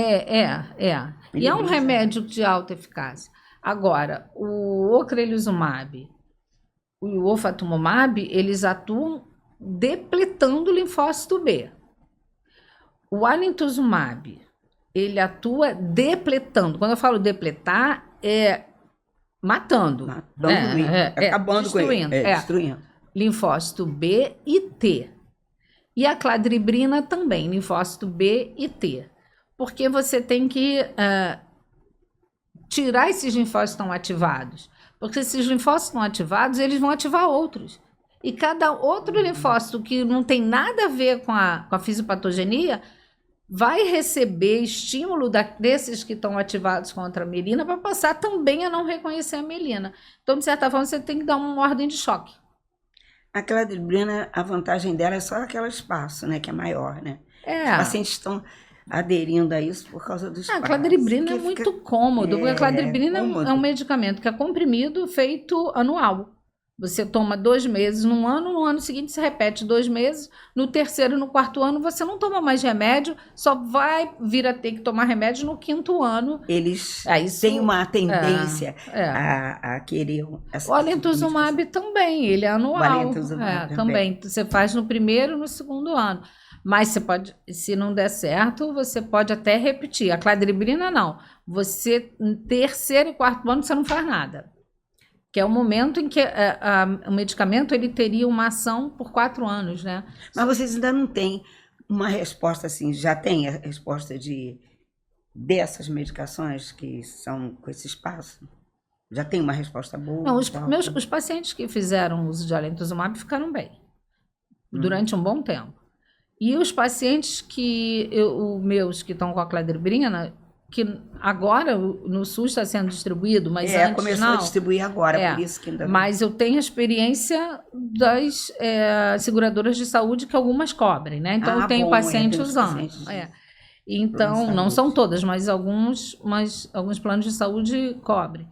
E é um remédio de alta eficácia. Agora, o ocrelizumab e o ofatumumab, eles atuam depletando o linfócito B. O alemtuzumab, ele atua depletando. Quando eu falo depletar, é matando.
Acabando com ele. Destruindo.
Linfócito B e T. E a cladribrina também, linfócito B e T. Porque você tem que tirar esses linfócitos que estão ativados. Porque esses linfócitos estão ativados, eles vão ativar outros. E cada outro linfócito que não tem nada a ver com a fisiopatogenia vai receber estímulo desses que estão ativados contra a mielina para passar também a não reconhecer a mielina. Então, de certa forma, você tem que dar uma ordem de choque.
A cladribrina, a vantagem dela é só aquele espaço, né, que é maior, né? Os pacientes estão aderindo a isso por causa do espaço.
A cladribrina é muito cômodo, porque a cladribrina é um medicamento que é comprimido, feito anual. Você toma 2 meses no ano seguinte se repete 2 meses, no terceiro e no quarto ano você não toma mais remédio, só vai vir a ter que tomar remédio no 5º ano.
Eles têm uma tendência a querer...
O alemtuzumab também, ele é anual. O alemtuzumab também. Você faz no 1º e no 2º ano. Mas você pode, se não der certo, você pode até repetir. A cladribrina não. Você, no 3º e 4º ano, você não faz nada. Que é o momento em que o medicamento ele teria uma ação por 4 anos, né?
Mas vocês ainda não têm uma resposta assim, já tem a resposta dessas medicações que são com esse espaço? Já tem uma resposta boa?
Não, os pacientes que fizeram uso de alemtuzumab ficaram bem, durante um bom tempo. E os pacientes meus que estão com a cladribrina, que agora no SUS está sendo distribuído, mas antes
começou a distribuir agora, por isso que ainda...
Mas eu tenho a experiência das seguradoras de saúde que algumas cobrem, né? Então eu tenho paciente usando. Então, não são todas, mas alguns planos de saúde cobrem.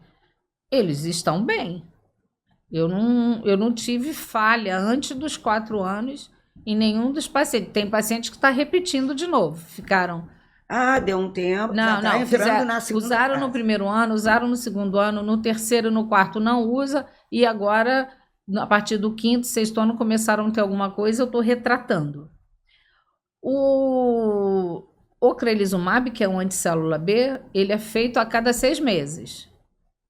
Eles estão bem. Eu não tive falha antes dos 4 anos em nenhum dos pacientes. Tem paciente que está repetindo de novo. Ficaram...
deu um tempo.
Usaram no 1º ano, usaram no 2º ano, no 3º e no 4º não usa, e agora, a partir do 5º, 6º ano, começaram a ter alguma coisa, eu estou retratando. O ocrelizumab, que é um anticélula B, ele é feito a cada 6 meses,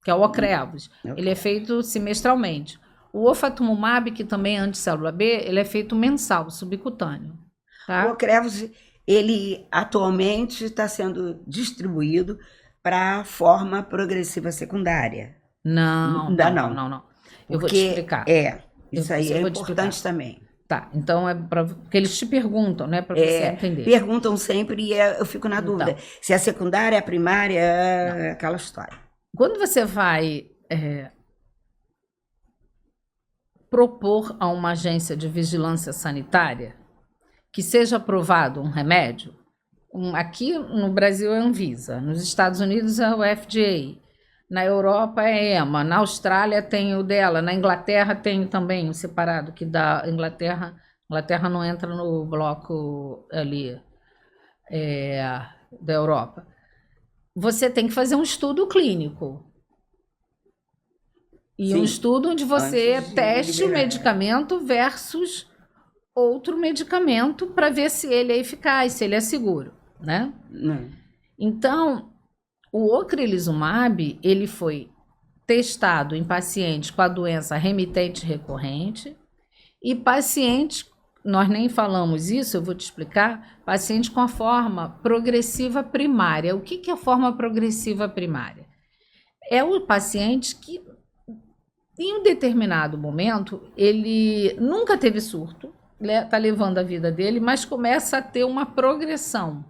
que é o Ocrevus. Ele é feito semestralmente. O ofatumumab, que também é anticélula B, ele é feito mensal, subcutâneo. Tá?
O Ocrevus, ele atualmente está sendo distribuído para forma progressiva secundária.
Não. Eu vou te explicar.
Isso aí é importante também.
Tá, então porque eles te perguntam, né, para você entender.
Perguntam sempre e eu fico na dúvida. Se é secundária, a primária, aquela história.
Quando você vai propor a uma agência de vigilância sanitária que seja aprovado um remédio, aqui no Brasil é a Anvisa, nos Estados Unidos é o FDA, na Europa é a EMA, na Austrália tem o dela, na Inglaterra tem também um separado, que da Inglaterra não entra no bloco ali da Europa. Você tem que fazer um estudo clínico. E um estudo onde você teste o medicamento versus outro medicamento para ver se ele é eficaz, se ele é seguro, né? Então, o ocrelizumab, ele foi testado em pacientes com a doença remitente recorrente e pacientes, nós nem falamos isso, eu vou te explicar, pacientes com a forma progressiva primária. O que é a forma progressiva primária? é o paciente que, em um determinado momento, ele nunca teve surto, está levando a vida dele, mas começa a ter uma progressão.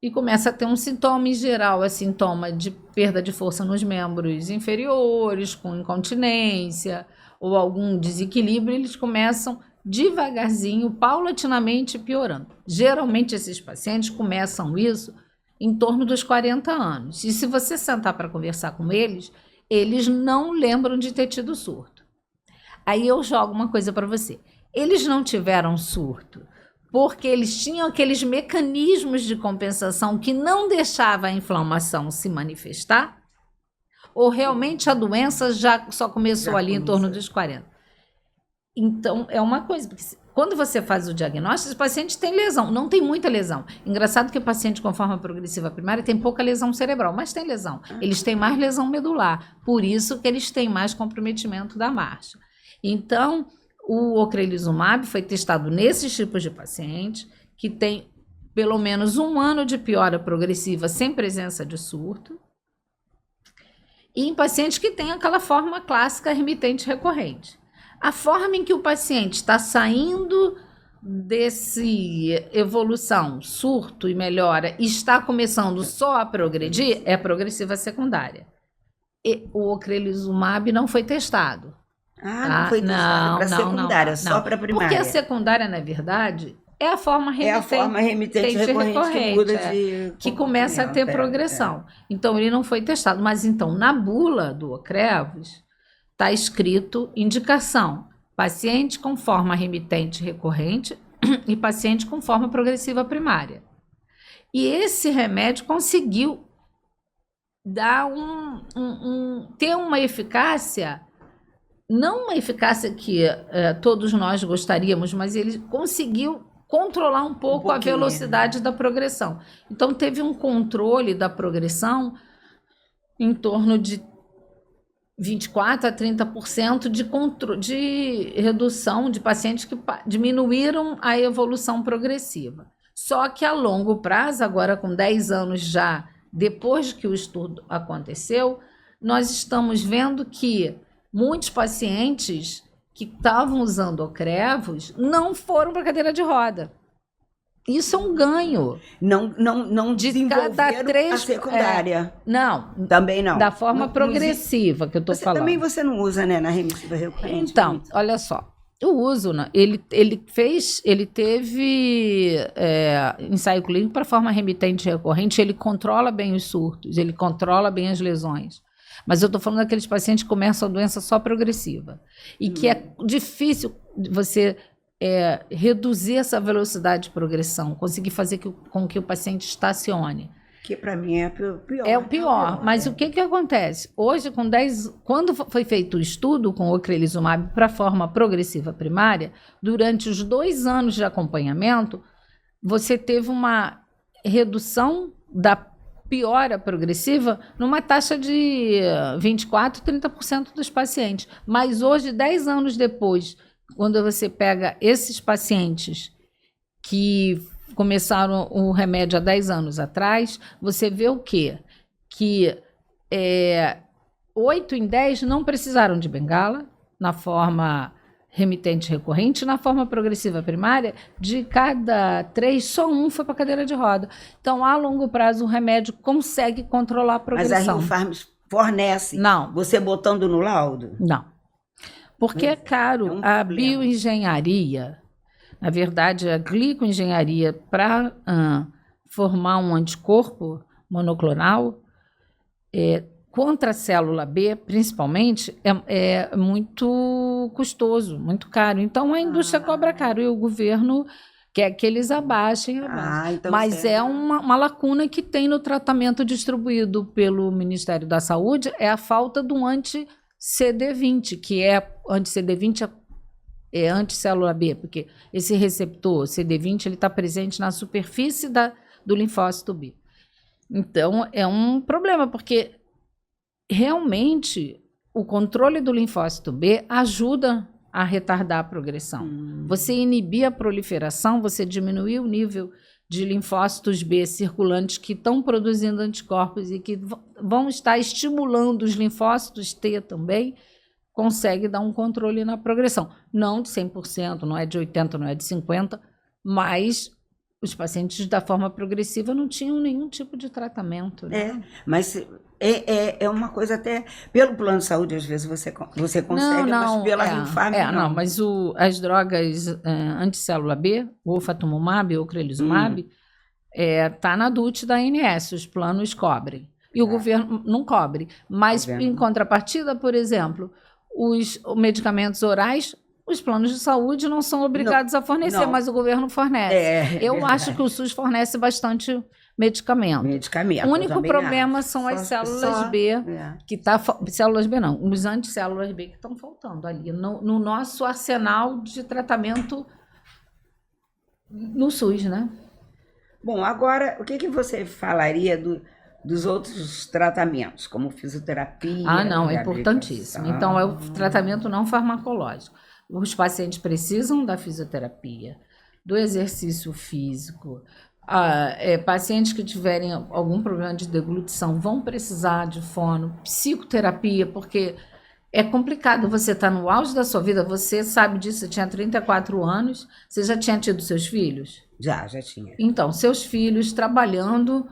E começa a ter um sintoma em geral, é sintoma de perda de força nos membros inferiores, com incontinência ou algum desequilíbrio, eles começam devagarzinho, paulatinamente piorando. Geralmente esses pacientes começam isso em torno dos 40 anos. E se você sentar para conversar com eles, eles não lembram de ter tido surto. Aí eu jogo uma coisa para você. Eles não tiveram surto porque eles tinham aqueles mecanismos de compensação que não deixavam a inflamação se manifestar? Ou realmente a doença já só começou ali em torno dos 40? Então, é uma coisa, porque quando você faz o diagnóstico, os pacientes têm lesão, não tem muita lesão. Engraçado que o paciente com forma progressiva primária tem pouca lesão cerebral, mas tem lesão. Eles têm mais lesão medular, por isso que eles têm mais comprometimento da marcha. Então, o ocrelizumab foi testado nesses tipos de pacientes que tem pelo menos 1 ano de piora progressiva sem presença de surto, e em pacientes que têm aquela forma clássica remitente recorrente. A forma em que o paciente está saindo desse evolução, surto e melhora, e está começando só a progredir, é progressiva secundária. E o ocrelizumab não foi testado.
Não foi testado para secundária, só para primária.
Porque a secundária, na verdade, é a forma remitente, recorrente que começa a ter progressão. Então, ele não foi testado. Mas, então, na bula do Ocrevus, está escrito indicação: paciente com forma remitente recorrente e paciente com forma progressiva primária. E esse remédio conseguiu dar ter uma eficácia, não uma eficácia que todos nós gostaríamos, mas ele conseguiu controlar um pouco a velocidade da progressão. Então, teve um controle da progressão em torno de 24% a 30% de redução de pacientes que diminuíram a evolução progressiva. Só que a longo prazo, agora com 10 anos já depois que o estudo aconteceu, nós estamos vendo que muitos pacientes que estavam usando Ocrevus não foram para a cadeira de roda. Isso é um ganho.
Não desenvolveram a secundária.
Não.
Também não.
Da forma progressiva que eu estou falando.
Também você não usa, né, na remissiva recorrente?
Então, olha só. O uso, né, ele teve ensaio clínico para forma remitente recorrente, ele controla bem os surtos, ele controla bem as lesões. Mas eu estou falando daqueles pacientes que começam a doença só progressiva. E que é difícil você reduzir essa velocidade de progressão, conseguir fazer com que o paciente estacione.
Que para mim é o pior.
É o pior, mas o que acontece? Hoje, quando foi feito o estudo com o ocrelizumab para forma progressiva primária, durante os 2 anos de acompanhamento, você teve uma redução da piora progressiva numa taxa de 24%, 30% dos pacientes. Mas hoje, 10 anos depois, quando você pega esses pacientes que começaram o remédio há 10 anos atrás, você vê o quê? Que 8 em 10 não precisaram de bengala na forma remitente recorrente, na forma progressiva primária, de cada 3, só 1 foi para a cadeira de roda. Então, a longo prazo, o remédio consegue controlar a progressão.
Mas a Rio-Farms fornece?
Não.
Você botando no laudo?
Não. Porque é caro. A bioengenharia, na verdade, a glicoengenharia para formar um anticorpo monoclonal contra a célula B, principalmente, é muito custoso, muito caro. Então, a indústria cobra caro e o governo quer que eles abaixem a base.
Então
mas é uma lacuna que tem no tratamento distribuído pelo Ministério da Saúde, é a falta do anti-CD20, que anti-CD20 é anticélula B, porque esse receptor CD20 está presente na superfície do linfócito B. Então, é um problema, porque realmente o controle do linfócito B ajuda a retardar a progressão. Você inibir a proliferação, você diminuir o nível de linfócitos B circulantes que estão produzindo anticorpos e que vão estar estimulando os linfócitos T também, consegue dar um controle na progressão. Não de 100%, não é de 80%, não é de 50%, mas os pacientes da forma progressiva não tinham nenhum tipo de tratamento. Né?
Mas é uma coisa até... Pelo plano de saúde, às vezes, você consegue, mas pela linfámica não.
Mas as drogas anticélula B, o ofatumumab ou ocrelizumab, está na DUT da ANS, os planos cobrem. E o governo não cobre. Mas, em contrapartida, por exemplo, os medicamentos orais, os planos de saúde não são obrigados a fornecer, mas o governo fornece. Eu acho que o SUS fornece bastante medicamento. O único problema são as células B, células B não, os anticélulas B que estão faltando ali no nosso arsenal de tratamento no SUS, né?
Bom, agora, o que você falaria dos outros tratamentos, como fisioterapia?
Não, é importantíssimo. Então, é o tratamento não farmacológico. Os pacientes precisam da fisioterapia, do exercício físico. Pacientes que tiverem algum problema de deglutição vão precisar de fono, psicoterapia, porque é complicado. Você está no auge da sua vida, você sabe disso, você tinha 34 anos, você já tinha tido seus filhos?
Já tinha.
Então, seus filhos trabalhando,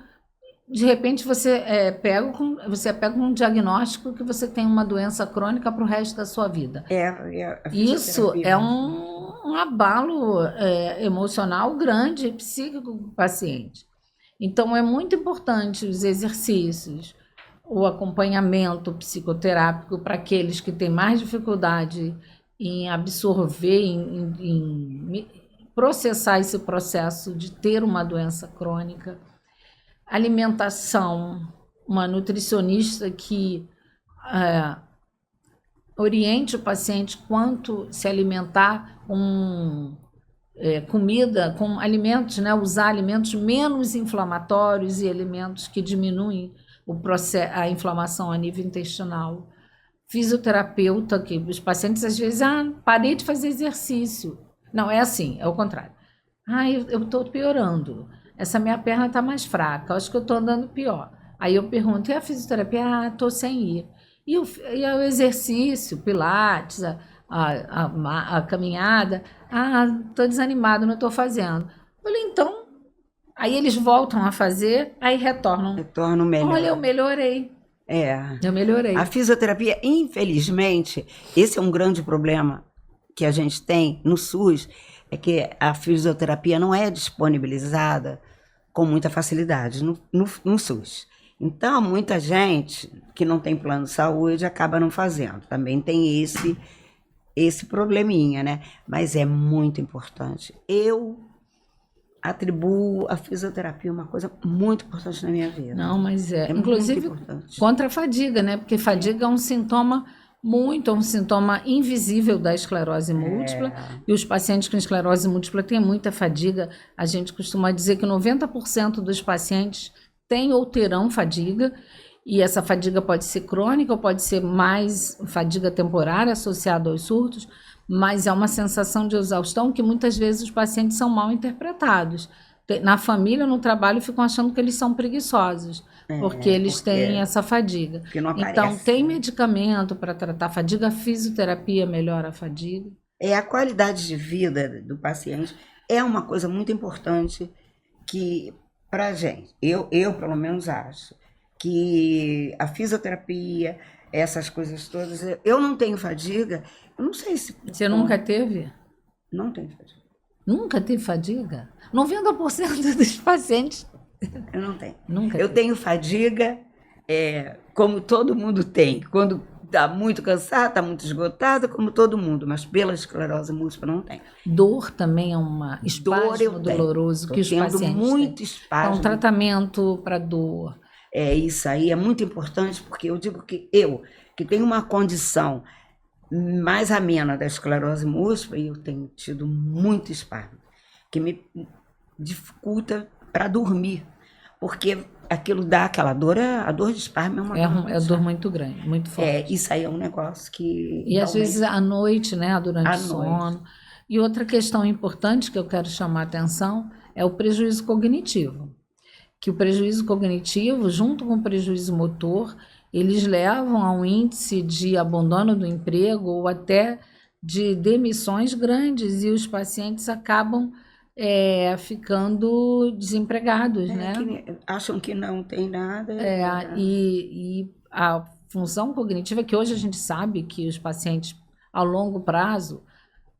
de repente você pega um diagnóstico que você tem uma doença crônica para o resto da sua vida. Isso é um abalo emocional grande, psíquico do paciente. Então, é muito importante os exercícios, o acompanhamento psicoterápico para aqueles que têm mais dificuldade em absorver, em processar esse processo de ter uma doença crônica. Alimentação, uma nutricionista que oriente o paciente quanto se alimentar com comida, com alimentos, né? Usar alimentos menos inflamatórios e alimentos que diminuem a inflamação a nível intestinal. Fisioterapeuta, que os pacientes às vezes, parei de fazer exercício. Não, é assim, é o contrário. Eu estou piorando. Essa minha perna está mais fraca, acho que eu estou andando pior. Aí eu pergunto, e a fisioterapia? Estou sem ir. E o exercício, pilates, a caminhada? Estou desanimado, não estou fazendo. Falei, então, aí eles voltam a fazer, aí retornam.
Retornam melhor.
Olha, eu melhorei. Eu melhorei.
A fisioterapia, infelizmente, esse é um grande problema que a gente tem no SUS, é que a fisioterapia não é disponibilizada com muita facilidade no SUS. Então, muita gente que não tem plano de saúde acaba não fazendo. Também tem esse probleminha, né? Mas é muito importante. Eu atribuo a fisioterapia uma coisa muito importante na minha vida.
Não, mas inclusive contra a fadiga, né? Porque fadiga é um sintoma invisível da esclerose múltipla, e os pacientes com esclerose múltipla têm muita fadiga. A gente costuma dizer que 90% dos pacientes têm ou terão fadiga, e essa fadiga pode ser crônica ou pode ser mais fadiga temporária associada aos surtos, mas é uma sensação de exaustão que muitas vezes os pacientes são mal interpretados. Na família, no trabalho, ficam achando que eles são preguiçosos, porque eles têm essa fadiga. Então, tem medicamento para tratar a fadiga, a fisioterapia melhora a fadiga.
A qualidade de vida do paciente é uma coisa muito importante que, para a gente, eu pelo menos acho, que a fisioterapia, essas coisas todas, eu não tenho fadiga, eu não sei se...
Você nunca teve?
Não tenho fadiga.
Nunca teve fadiga? 90% dos pacientes...
Eu não tenho.
Eu
tenho fadiga, como todo mundo tem. Quando está muito cansado, está muito esgotado, como todo mundo. Mas pela esclerose múltipla não tem.
Dor também é uma espasmo doloroso que os pacientes têm.
Muito espasmo.
É um tratamento para dor.
Isso aí é muito importante, porque eu digo que que tenho uma condição mais amena da esclerose múltipla, e eu tenho tido muito espasmo, que me dificulta para dormir, porque aquilo dá aquela dor, a dor de espasmo é uma
dor muito grande, muito forte.
Isso aí é um negócio que...
E às vezes à noite, né, durante o sono. E outra questão importante que eu quero chamar a atenção é o prejuízo cognitivo. Que o prejuízo cognitivo, junto com o prejuízo motor, eles levam a um índice de abandono do emprego ou até de demissões grandes, e os pacientes acabam ficando desempregados, né?
Acham que não tem nada.
E a função cognitiva, que hoje a gente sabe que os pacientes, a longo prazo,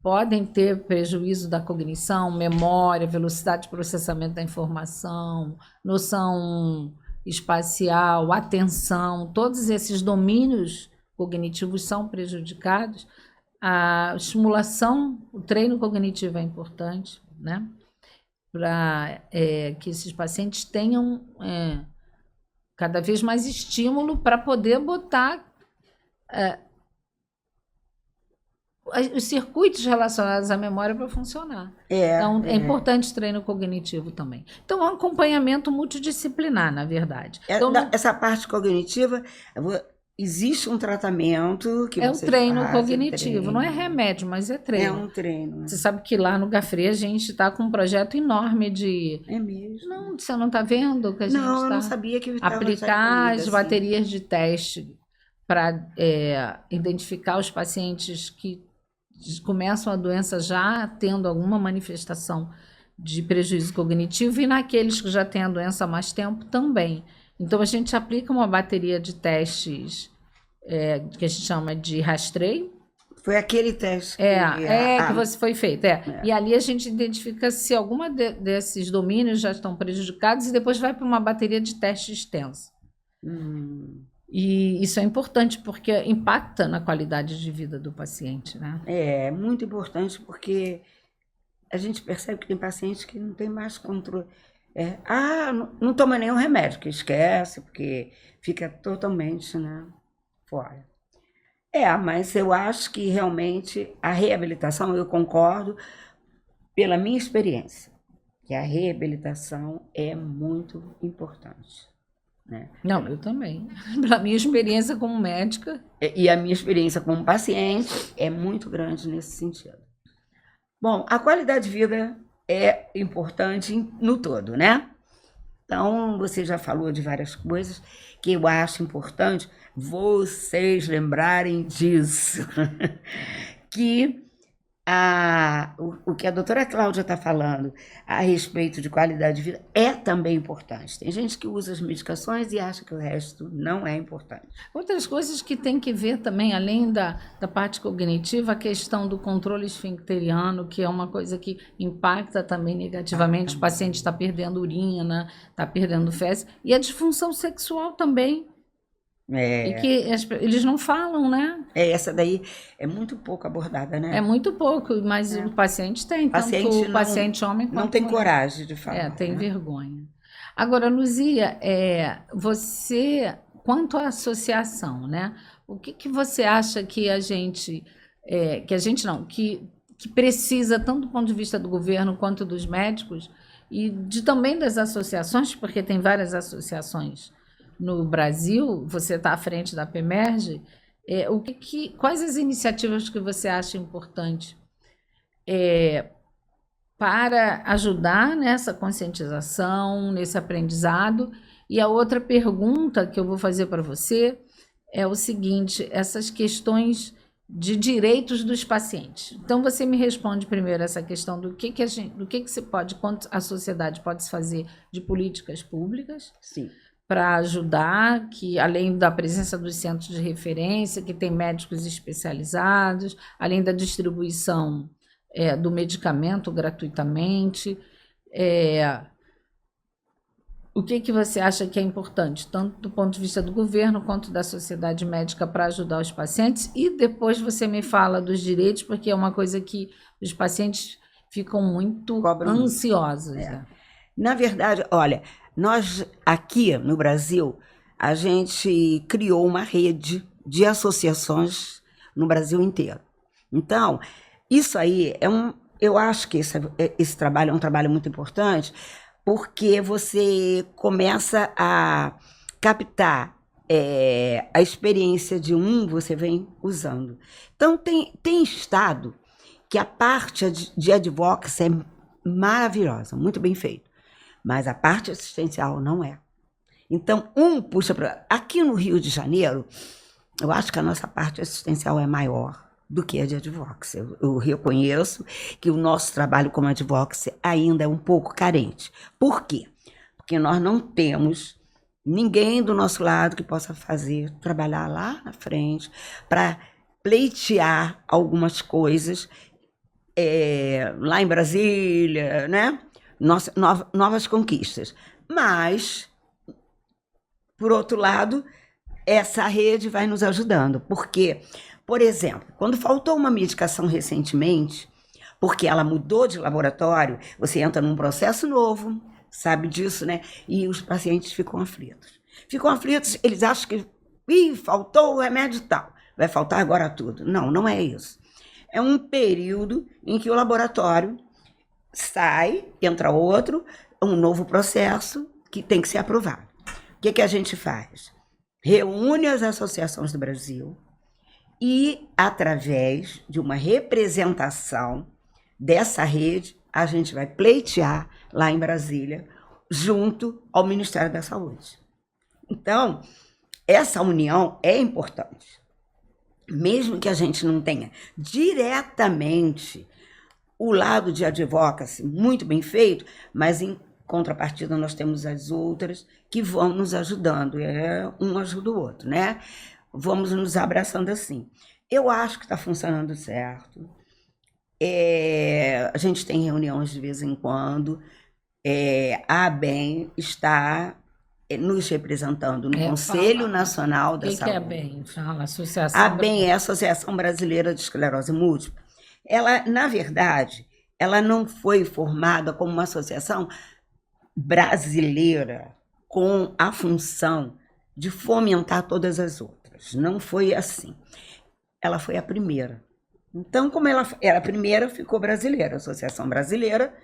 podem ter prejuízo da cognição, memória, velocidade de processamento da informação, noção espacial, atenção, todos esses domínios cognitivos são prejudicados. A estimulação, o treino cognitivo é importante, né? Para que esses pacientes tenham cada vez mais estímulo para poder botar os circuitos relacionados à memória para funcionar. Então, é importante o treino cognitivo também. Então, é um acompanhamento multidisciplinar, na verdade. Então,
essa parte cognitiva, existe um tratamento que
você treino cognitivo, não é remédio, mas é treino.
É um treino.
Você sabe que lá no Gafre a gente está com um projeto enorme de...
É mesmo?
Não, você não está vendo que a gente está...
Não, eu não sabia que
aplicar as baterias de teste para identificar os pacientes que começam a doença já tendo alguma manifestação de prejuízo cognitivo, e naqueles que já têm a doença há mais tempo também. Então, a gente aplica uma bateria de testes que a gente chama de rastreio.
Foi aquele teste
que você foi feito. E ali a gente identifica se alguma desses domínios já estão prejudicados, e depois vai para uma bateria de teste extensa. E isso é importante porque impacta na qualidade de vida do paciente, né?
É muito importante, porque a gente percebe que tem pacientes que não tem mais controle. Não toma nenhum remédio, que esquece, porque fica totalmente, né, fora. Mas eu acho que realmente a reabilitação, eu concordo, pela minha experiência, que a reabilitação é muito importante. Né?
Não, eu também. Pela minha experiência como médica.
E a minha experiência como paciente é muito grande nesse sentido. Bom, a qualidade de vida é importante no todo, né? Então, você já falou de várias coisas que eu acho importante vocês lembrarem disso. Que o que a doutora Cláudia está falando a respeito de qualidade de vida é também importante. Tem gente que usa as medicações e acha que o resto não é importante.
Outras coisas que tem que ver também, além da parte cognitiva, a questão do controle esfincteriano, que é uma coisa que impacta também negativamente. O paciente está perdendo urina, está perdendo fezes. E a disfunção sexual também. E que eles não falam, né?
Essa daí é muito pouco abordada, né?
É muito pouco, mas o paciente tem.
O
paciente homem
não tem coragem de falar.
Tem vergonha. Agora, Luzia, você, quanto à associação, né? O que você acha que a gente, que precisa, tanto do ponto de vista do governo quanto dos médicos, e também das associações, porque tem várias associações no Brasil, você está à frente da PEMERGE, quais as iniciativas que você acha importante para ajudar nessa conscientização, nesse aprendizado? E a outra pergunta que eu vou fazer para você é o seguinte: essas questões de direitos dos pacientes. Então, você me responde primeiro essa questão do que se pode, quanto a sociedade pode fazer de políticas públicas.
Sim.
Para ajudar, que além da presença dos centros de referência, que tem médicos especializados, além da distribuição do medicamento gratuitamente, o que você acha que é importante, tanto do ponto de vista do governo quanto da sociedade médica, para ajudar os pacientes? E depois você me fala dos direitos, porque é uma coisa que os pacientes ficam muito ansiosos.
Na verdade, olha, nós aqui no Brasil, a gente criou uma rede de associações no Brasil inteiro. Então, isso aí eu acho que esse trabalho é um trabalho muito importante, porque você começa a captar a experiência de você vem usando. Então, tem estado que a parte de advocacy maravilhosa, muito bem feito. Mas a parte assistencial não é. Então, puxa para... Aqui no Rio de Janeiro, eu acho que a nossa parte assistencial é maior do que a de advocacy. Eu reconheço que o nosso trabalho como advocacy ainda é um pouco carente. Por quê? Porque nós não temos ninguém do nosso lado que possa trabalhar lá na frente para pleitear algumas coisas lá em Brasília, né? Novas conquistas. Mas, por outro lado, essa rede vai nos ajudando. Porque, por exemplo, quando faltou uma medicação recentemente, porque ela mudou de laboratório, você entra num processo novo, sabe disso, né? E os pacientes ficam aflitos. Ficam aflitos, eles acham que faltou o remédio tal, vai faltar agora tudo. Não, não é isso. É um período em que o laboratório sai, entra outro, um novo processo que tem que ser aprovado. O que a gente faz? Reúne as associações do Brasil e, através de uma representação dessa rede, a gente vai pleitear lá em Brasília, junto ao Ministério da Saúde. Então, essa união é importante. Mesmo que a gente não tenha diretamente o lado de advocacy muito bem feito, mas em contrapartida nós temos as outras que vão nos ajudando, um ajuda o outro, né? Vamos nos abraçando assim. Eu acho que está funcionando certo. A gente tem reuniões de vez em quando. A ABEM está nos representando no Conselho Nacional da Saúde.
O que é a ABEM? Fala, Associação.
A ABEM é a Associação Brasileira de Esclerose Múltipla. Ela, na verdade, ela não foi formada como uma associação brasileira com a função de fomentar todas as outras. Não foi assim. Ela foi a primeira. Então, como ela era a primeira, ficou brasileira, a Associação Brasileira,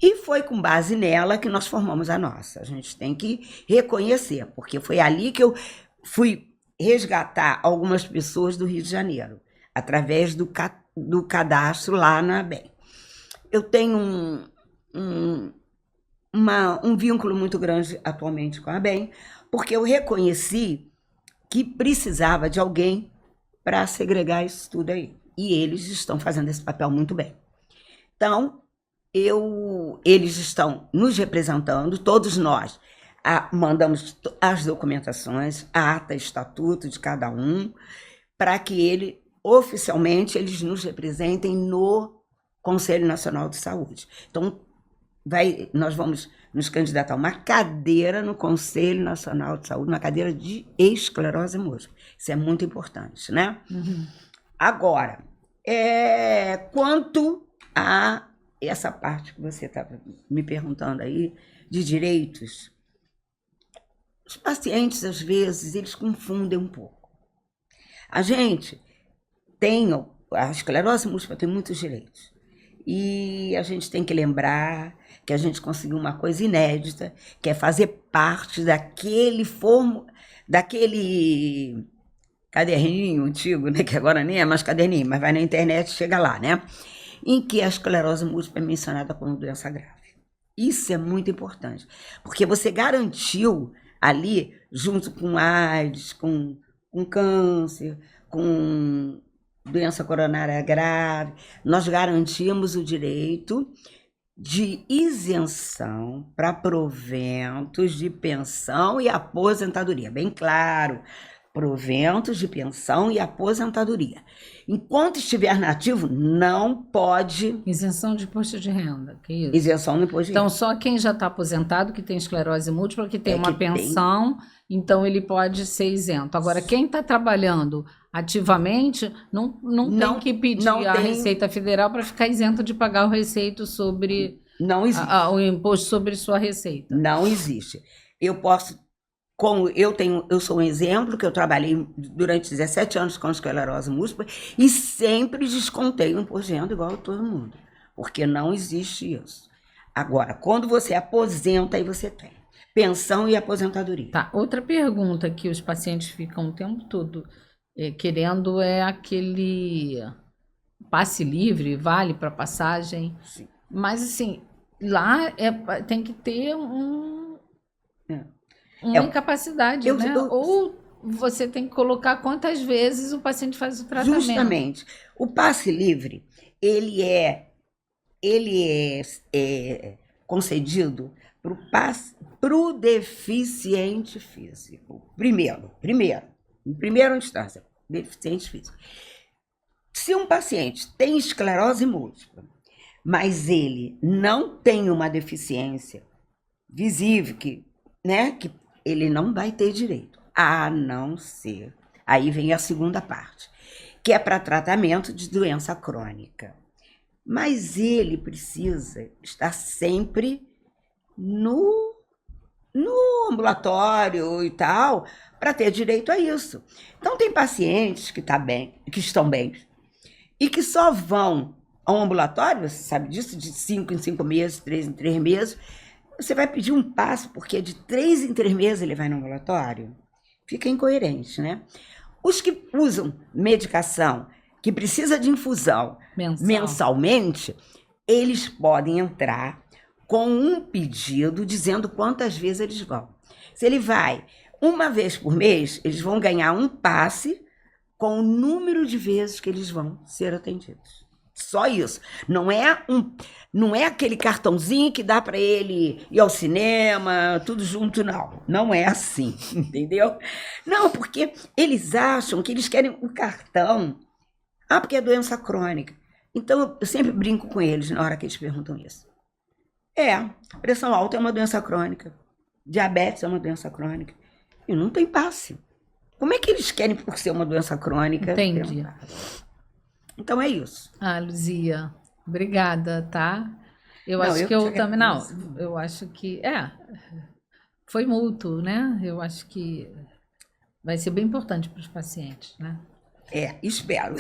e foi com base nela que nós formamos a nossa. A gente tem que reconhecer, porque foi ali que eu fui resgatar algumas pessoas do Rio de Janeiro, através do cadastro lá na ABEM. Eu tenho um vínculo muito grande atualmente com a ABEM, porque eu reconheci que precisava de alguém para segregar isso tudo aí. E eles estão fazendo esse papel muito bem. Então, eles estão nos representando, todos nós mandamos as documentações, a ata, estatuto de cada um, para que oficialmente eles nos representem no Conselho Nacional de Saúde. Então, nós vamos nos candidatar a uma cadeira no Conselho Nacional de Saúde, uma cadeira de esclerose múltipla. Isso é muito importante, né?
Uhum.
Agora, quanto a essa parte que você estava me perguntando aí, de direitos, os pacientes, às vezes, eles confundem um pouco. A esclerose múltipla tem muitos direitos. E a gente tem que lembrar que a gente conseguiu uma coisa inédita, que é fazer parte daquele caderninho antigo, né, que agora nem é mais caderninho, mas vai na internet e chega lá, né? Em que a esclerose múltipla é mencionada como doença grave. Isso é muito importante, porque você garantiu ali, junto com AIDS, com câncer, com doença coronária grave, nós garantimos o direito de isenção para proventos de pensão e aposentadoria. Bem claro, proventos de pensão e aposentadoria. Enquanto estiver nativo, não pode...
Isenção de imposto de renda, que isso?
Isenção do imposto de renda.
Então, só quem já está aposentado, que tem esclerose múltipla, que tem uma pensão, então ele pode ser isento. Agora, quem está trabalhando ativamente, não tem que pedir a Receita Federal para ficar isento de pagar o receito sobre...
Não existe.
O imposto sobre sua receita.
Não existe. Eu posso... eu sou um exemplo, que eu trabalhei durante 17 anos com esclerose múltipla e sempre descontei o imposto de renda igual a todo mundo, porque não existe isso. Agora, quando você aposenta, aí você tem pensão e aposentadoria.
Tá, outra pergunta que os pacientes ficam o tempo todo querendo é aquele passe livre, vale para passagem.
Sim.
Mas, assim, lá tem que ter uma
É,
incapacidade, né? Ou você tem que colocar quantas vezes o paciente faz o tratamento.
Justamente. O passe livre, ele é concedido para o deficiente físico. Em primeira instância, deficiente físico. Se um paciente tem esclerose múltipla, mas ele não tem uma deficiência visível, que ele não vai ter direito, a não ser. Aí vem a segunda parte, que é para tratamento de doença crônica. Mas ele precisa estar sempre no ambulatório e tal, para ter direito a isso. Então, tem pacientes que estão bem, e que só vão ao ambulatório, você sabe disso, de 5 em 5 meses, 3 em 3 meses. Você vai pedir um passo, porque de 3 em 3 meses ele vai no ambulatório? Fica incoerente, né? Os que usam medicação, que precisa de infusão mensalmente, eles podem entrar com um pedido dizendo quantas vezes eles vão. Se ele vai uma vez por mês, eles vão ganhar um passe com o número de vezes que eles vão ser atendidos. Só isso. Não é aquele cartãozinho que dá para ele ir ao cinema, tudo junto, não. Não é assim, entendeu? Não, porque eles acham que eles querem um cartão. Porque é doença crônica. Então, eu sempre brinco com eles na hora que eles perguntam isso. Pressão alta é uma doença crônica. Diabetes é uma doença crônica. E não tem passe. Como é que eles querem, por ser uma doença crônica?
Entendi.
Então é isso.
Luzia, obrigada, tá? Eu acho que foi mútuo, né? Eu acho que vai ser bem importante para os pacientes, né?
Espero.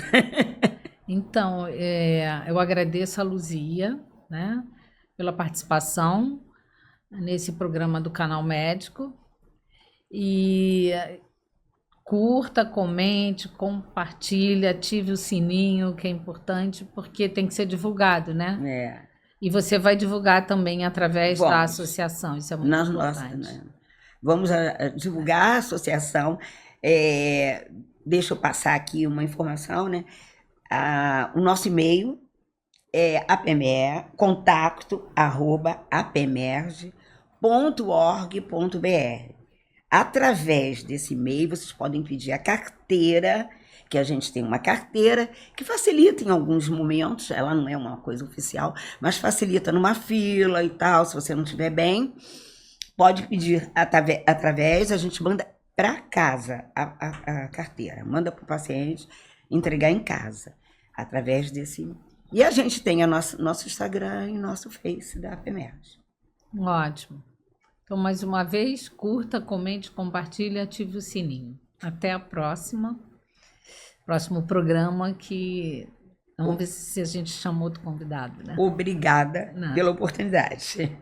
Então, eu agradeço a Luzia, né, pela participação nesse programa do Canal Médico. E curta, comente, compartilhe, ative o sininho, que é importante, porque tem que ser divulgado, né? E você vai divulgar também através da associação, isso é muito importante.
Vamos divulgar a associação. Deixa eu passar aqui uma informação, né? O nosso e-mail é contato@apmerge.org.br. Através desse e-mail, vocês podem pedir a carteira, que a gente tem uma carteira que facilita em alguns momentos, ela não é uma coisa oficial, mas facilita numa fila e tal, se você não estiver bem, pode pedir através, a gente manda para casa a carteira, manda para o paciente entregar em casa, através desse. E a gente tem nosso Instagram e nosso Face da APMERGE.
Ótimo. Então, mais uma vez, curta, comente, compartilhe, ative o sininho. Até a próximo programa, que vamos ver se a gente chama outro convidado, né?
Obrigada pela oportunidade.